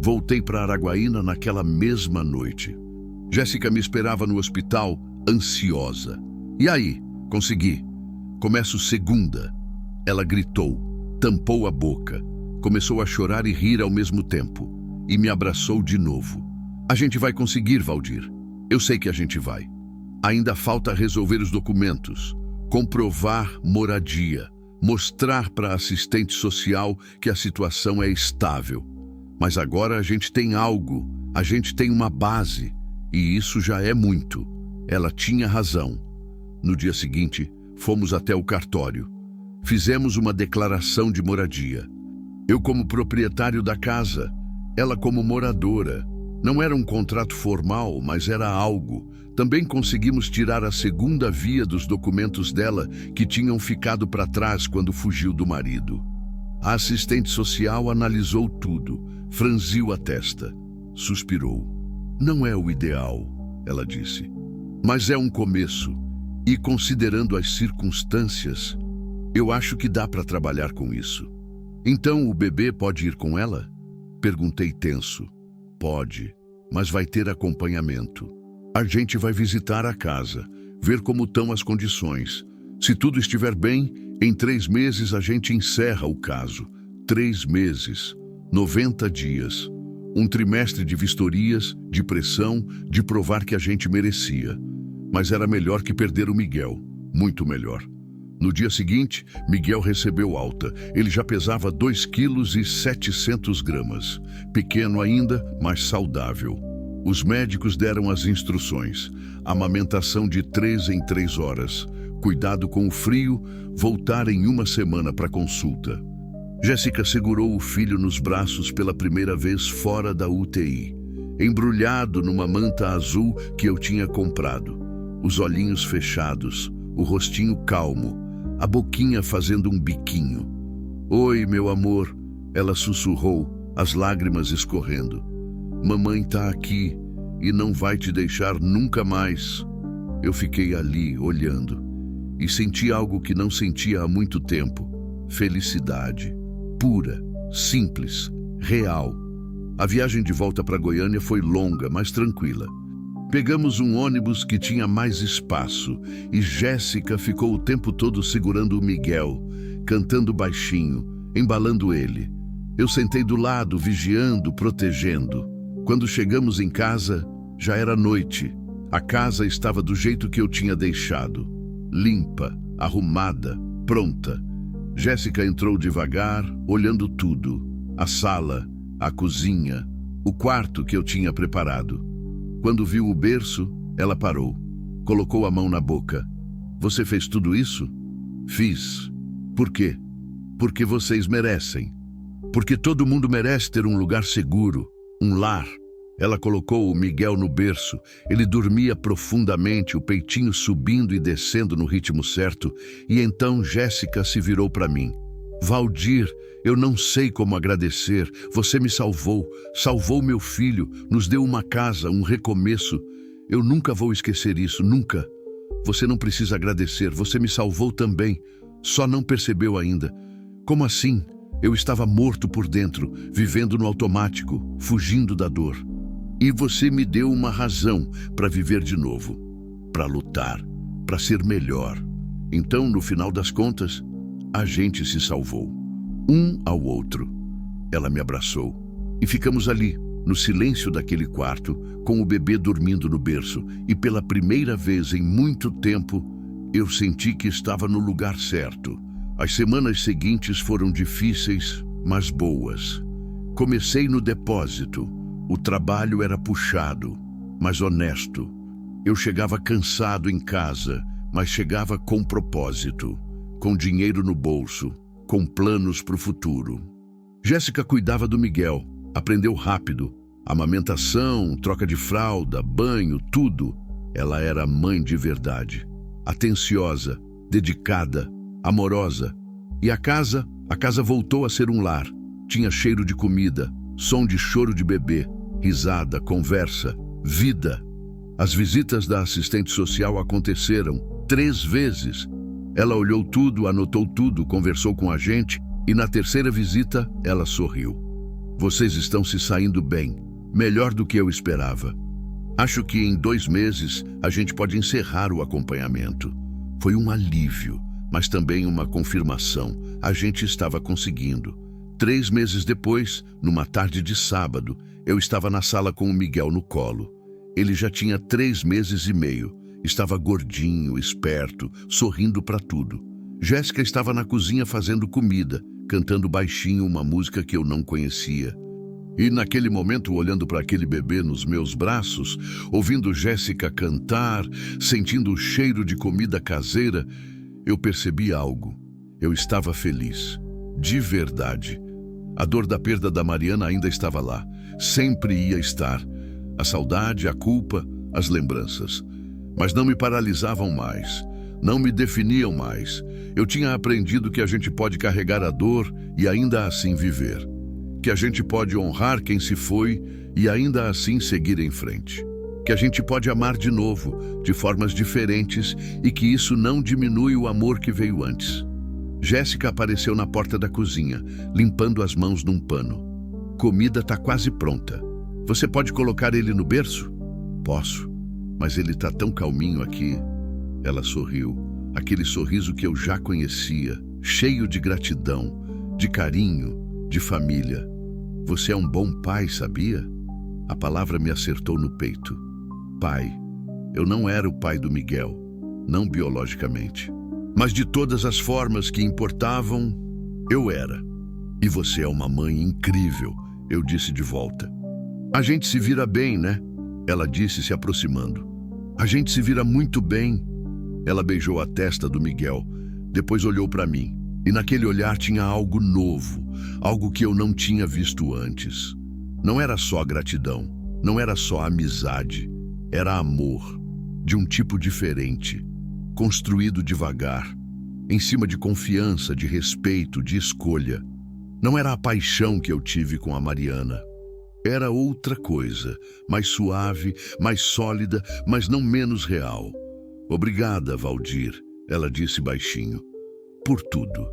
Voltei para Araguaína naquela mesma noite. Jéssica me esperava no hospital, ansiosa. E aí? Consegui. Começo segunda. Ela gritou, tampou a boca, começou a chorar e rir ao mesmo tempo, e me abraçou de novo. A gente vai conseguir, Valdir. Eu sei que a gente vai. Ainda falta resolver os documentos, comprovar moradia, mostrar para a assistente social que a situação é estável. Mas agora a gente tem algo, a gente tem uma base, e isso já é muito. Ela tinha razão. No dia seguinte, fomos até o cartório. Fizemos uma declaração de moradia. Eu como proprietário da casa, ela como moradora. Não era um contrato formal, mas era algo. Também conseguimos tirar a segunda via dos documentos dela, que tinham ficado para trás quando fugiu do marido. A assistente social analisou tudo, franziu a testa, suspirou. Não é o ideal, ela disse, mas é um começo. E considerando as circunstâncias, eu acho que dá para trabalhar com isso. Então o bebê pode ir com ela? Perguntei tenso. Pode, mas vai ter acompanhamento. A gente vai visitar a casa, ver como estão as condições. Se tudo estiver bem, em 3 meses a gente encerra o caso. 3 meses, 90 dias. Um trimestre de vistorias, de pressão, de provar que a gente merecia. Mas era melhor que perder o Miguel, muito melhor. No dia seguinte, Miguel recebeu alta. Ele já pesava 2,7 kg. Pequeno ainda, mas saudável. Os médicos deram as instruções. Amamentação de 3 em 3 horas. Cuidado com o frio, voltar em uma semana para consulta. Jéssica segurou o filho nos braços pela primeira vez fora da UTI, embrulhado numa manta azul que eu tinha comprado. Os olhinhos fechados, o rostinho calmo, a boquinha fazendo um biquinho. "Oi, meu amor", ela sussurrou, as lágrimas escorrendo. "Mamãe tá aqui e não vai te deixar nunca mais." Eu fiquei ali, olhando, e senti algo que não sentia há muito tempo. Felicidade. Pura, simples, real. A viagem de volta para Goiânia foi longa, mas tranquila. Pegamos um ônibus que tinha mais espaço e Jéssica ficou o tempo todo segurando o Miguel, cantando baixinho, embalando ele. Eu sentei do lado, vigiando, protegendo. Quando chegamos em casa, já era noite. A casa estava do jeito que eu tinha deixado. Limpa, arrumada, pronta. Jéssica entrou devagar, olhando tudo. A sala, a cozinha, o quarto que eu tinha preparado. Quando viu o berço, ela parou. Colocou a mão na boca. "Você fez tudo isso?" "Fiz." "Por quê?" "Porque vocês merecem. Porque todo mundo merece ter um lugar seguro, um lar." Ela colocou o Miguel no berço. Ele dormia profundamente, o peitinho subindo e descendo no ritmo certo. E então Jéssica se virou para mim. "Valdir, eu não sei como agradecer. Você me salvou, salvou meu filho, nos deu uma casa, um recomeço. Eu nunca vou esquecer isso, nunca. Você não precisa agradecer, você me salvou também. Só não percebeu ainda." "Como assim?" Eu estava morto por dentro, vivendo no automático, fugindo da dor. "E você me deu uma razão para viver de novo, para lutar, para ser melhor. Então, no final das contas, a gente se salvou, um ao outro." Ela me abraçou e ficamos ali, no silêncio daquele quarto, com o bebê dormindo no berço, e pela primeira vez em muito tempo, eu senti que estava no lugar certo. As semanas seguintes foram difíceis, mas boas. Comecei no depósito. O trabalho era puxado, mas honesto. Eu chegava cansado em casa, mas chegava com propósito, com dinheiro no bolso, com planos para o futuro. Jéssica cuidava do Miguel, aprendeu rápido. Amamentação, troca de fralda, banho, tudo. Ela era mãe de verdade. Atenciosa, dedicada, amorosa. E a casa voltou a ser um lar. Tinha cheiro de comida, som de choro de bebê, risada, conversa, vida. As visitas da assistente social aconteceram 3 vezes. Ela olhou tudo, anotou tudo, conversou com a gente e na terceira visita ela sorriu. "Vocês estão se saindo bem, melhor do que eu esperava. Acho que em 2 meses a gente pode encerrar o acompanhamento." Foi um alívio, mas também uma confirmação. A gente estava conseguindo. 3 meses depois, numa tarde de sábado, eu estava na sala com o Miguel no colo. Ele já tinha 3 meses e meio. Estava gordinho, esperto, sorrindo para tudo. Jéssica estava na cozinha fazendo comida, cantando baixinho uma música que eu não conhecia. E naquele momento, olhando para aquele bebê nos meus braços, ouvindo Jéssica cantar, sentindo o cheiro de comida caseira, eu percebi algo. Eu estava feliz. De verdade. A dor da perda da Mariana ainda estava lá. Sempre ia estar. A saudade, a culpa, as lembranças. Mas não me paralisavam mais. Não me definiam mais. Eu tinha aprendido que a gente pode carregar a dor e ainda assim viver. Que a gente pode honrar quem se foi e ainda assim seguir em frente. Que a gente pode amar de novo, de formas diferentes, e que isso não diminui o amor que veio antes. Jéssica apareceu na porta da cozinha, limpando as mãos num pano. "Comida tá quase pronta. Você pode colocar ele no berço?" "Posso, mas ele tá tão calminho aqui." Ela sorriu, aquele sorriso que eu já conhecia, cheio de gratidão, de carinho, de família. "Você é um bom pai, sabia?" A palavra me acertou no peito. Pai. Eu não era o pai do Miguel, não biologicamente. Mas de todas as formas que importavam, eu era. "E você é uma mãe incrível", eu disse de volta. "A gente se vira bem, né?" Ela disse, se aproximando. "A gente se vira muito bem." Ela beijou a testa do Miguel, depois olhou para mim. E naquele olhar tinha algo novo, algo que eu não tinha visto antes. Não era só gratidão, não era só amizade, era amor, de um tipo diferente, construído devagar, em cima de confiança, de respeito, de escolha. Não era a paixão que eu tive com a Mariana. Era outra coisa, mais suave, mais sólida, mas não menos real. Obrigada, Valdir, ela disse baixinho, por tudo.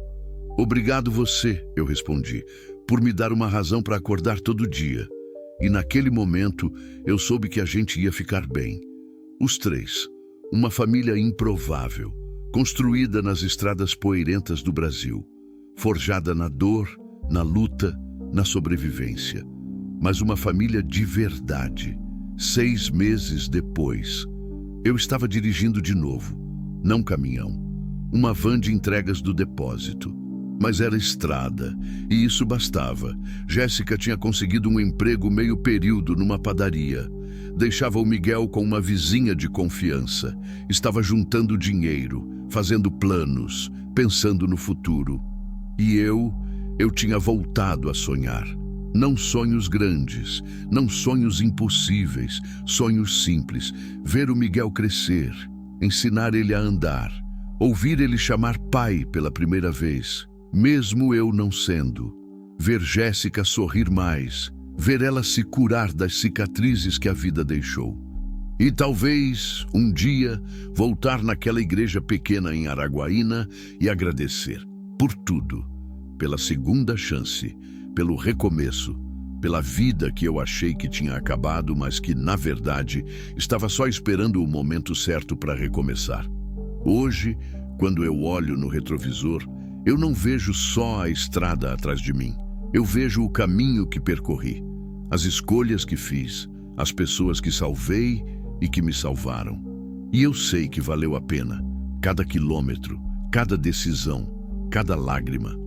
Obrigado você, eu respondi, por me dar uma razão para acordar todo dia. E naquele momento eu soube que a gente ia ficar bem. Os três, uma família improvável, construída nas estradas poeirentas do Brasil, forjada na dor, na luta, na sobrevivência. Mas uma família de verdade. 6 meses depois, eu estava dirigindo de novo, não caminhão, uma van de entregas do depósito. Mas era estrada, e isso bastava. Jéssica tinha conseguido um emprego meio período numa padaria. Deixava o Miguel com uma vizinha de confiança. Estava juntando dinheiro, fazendo planos, pensando no futuro. E eu tinha voltado a sonhar. Não sonhos grandes, não sonhos impossíveis, sonhos simples. Ver o Miguel crescer, ensinar ele a andar, ouvir ele chamar pai pela primeira vez. Mesmo eu não sendo, ver Jéssica sorrir mais, ver ela se curar das cicatrizes que a vida deixou. E talvez, um dia, voltar naquela igreja pequena em Araguaína e agradecer por tudo, pela segunda chance, pelo recomeço, pela vida que eu achei que tinha acabado, mas que, na verdade, estava só esperando o momento certo para recomeçar. Hoje, quando eu olho no retrovisor, eu não vejo só a estrada atrás de mim. Eu vejo o caminho que percorri, as escolhas que fiz, as pessoas que salvei e que me salvaram. E eu sei que valeu a pena, cada quilômetro, cada decisão, cada lágrima.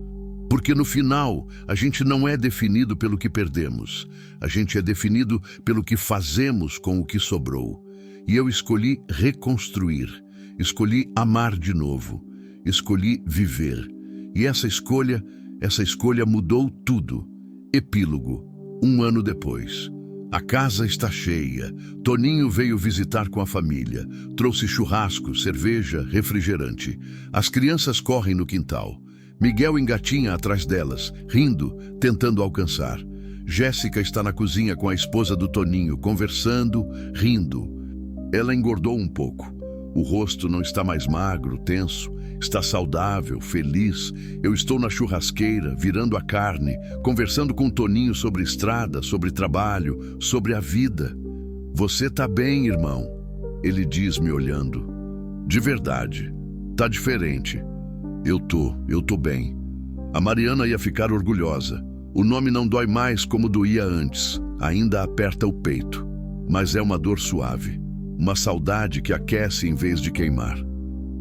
Porque no final, a gente não é definido pelo que perdemos. A gente é definido pelo que fazemos com o que sobrou. E eu escolhi reconstruir, escolhi amar de novo, escolhi viver. E essa escolha mudou tudo. Epílogo, 1 ano depois. A casa está cheia. Toninho veio visitar com a família. Trouxe churrasco, cerveja, refrigerante. As crianças correm no quintal. Miguel engatinha atrás delas, rindo, tentando alcançar. Jéssica está na cozinha com a esposa do Toninho, conversando, rindo. Ela engordou um pouco. O rosto não está mais magro, tenso. Está saudável, feliz. Eu estou na churrasqueira, virando a carne, conversando com o Toninho sobre estrada, sobre trabalho, sobre a vida. Você tá bem, irmão? Ele diz, me olhando. De verdade, tá diferente. Eu tô bem. A Mariana ia ficar orgulhosa. O nome não dói mais como doía antes. Ainda aperta o peito. Mas é uma dor suave. Uma saudade que aquece em vez de queimar.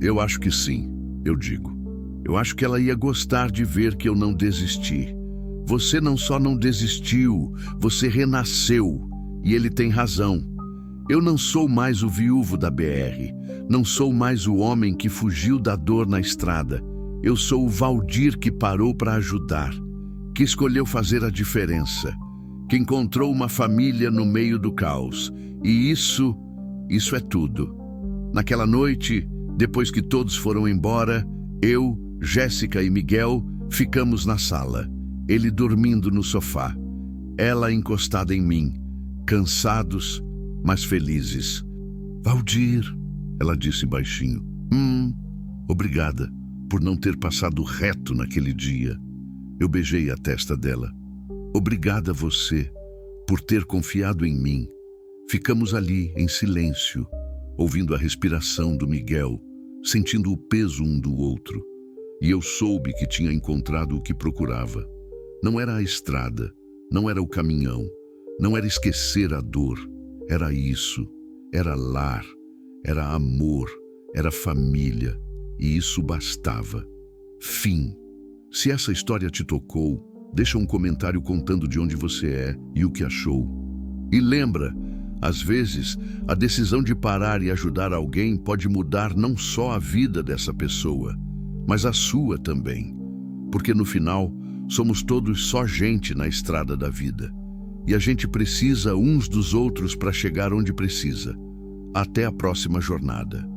Eu acho que sim. Eu digo. Eu acho que ela ia gostar de ver que eu não desisti. Você não só não desistiu, você renasceu. E ele tem razão. Eu não sou mais o viúvo da BR. Não sou mais o homem que fugiu da dor na estrada. Eu sou o Valdir que parou para ajudar, que escolheu fazer a diferença, que encontrou uma família no meio do caos. E isso é tudo. Naquela noite, depois que todos foram embora, eu, Jéssica e Miguel ficamos na sala. Ele dormindo no sofá, ela encostada em mim, cansados, mas felizes. Valdir, ela disse baixinho. Obrigada por não ter passado reto naquele dia. Eu beijei a testa dela. Obrigada a você por ter confiado em mim. Ficamos ali em silêncio, ouvindo a respiração do Miguel, sentindo o peso um do outro. E eu soube que tinha encontrado o que procurava. Não era a estrada, não era o caminhão, não era esquecer a dor. Era isso, era lar, era amor, era família. E isso bastava. Fim. Se essa história te tocou, deixa um comentário contando de onde você é e o que achou. E lembra, Às vezes, a decisão de parar e ajudar alguém pode mudar não só a vida dessa pessoa, mas a sua também. Porque no final, somos todos só gente na estrada da vida. E a gente precisa uns dos outros para chegar onde precisa. Até a próxima jornada.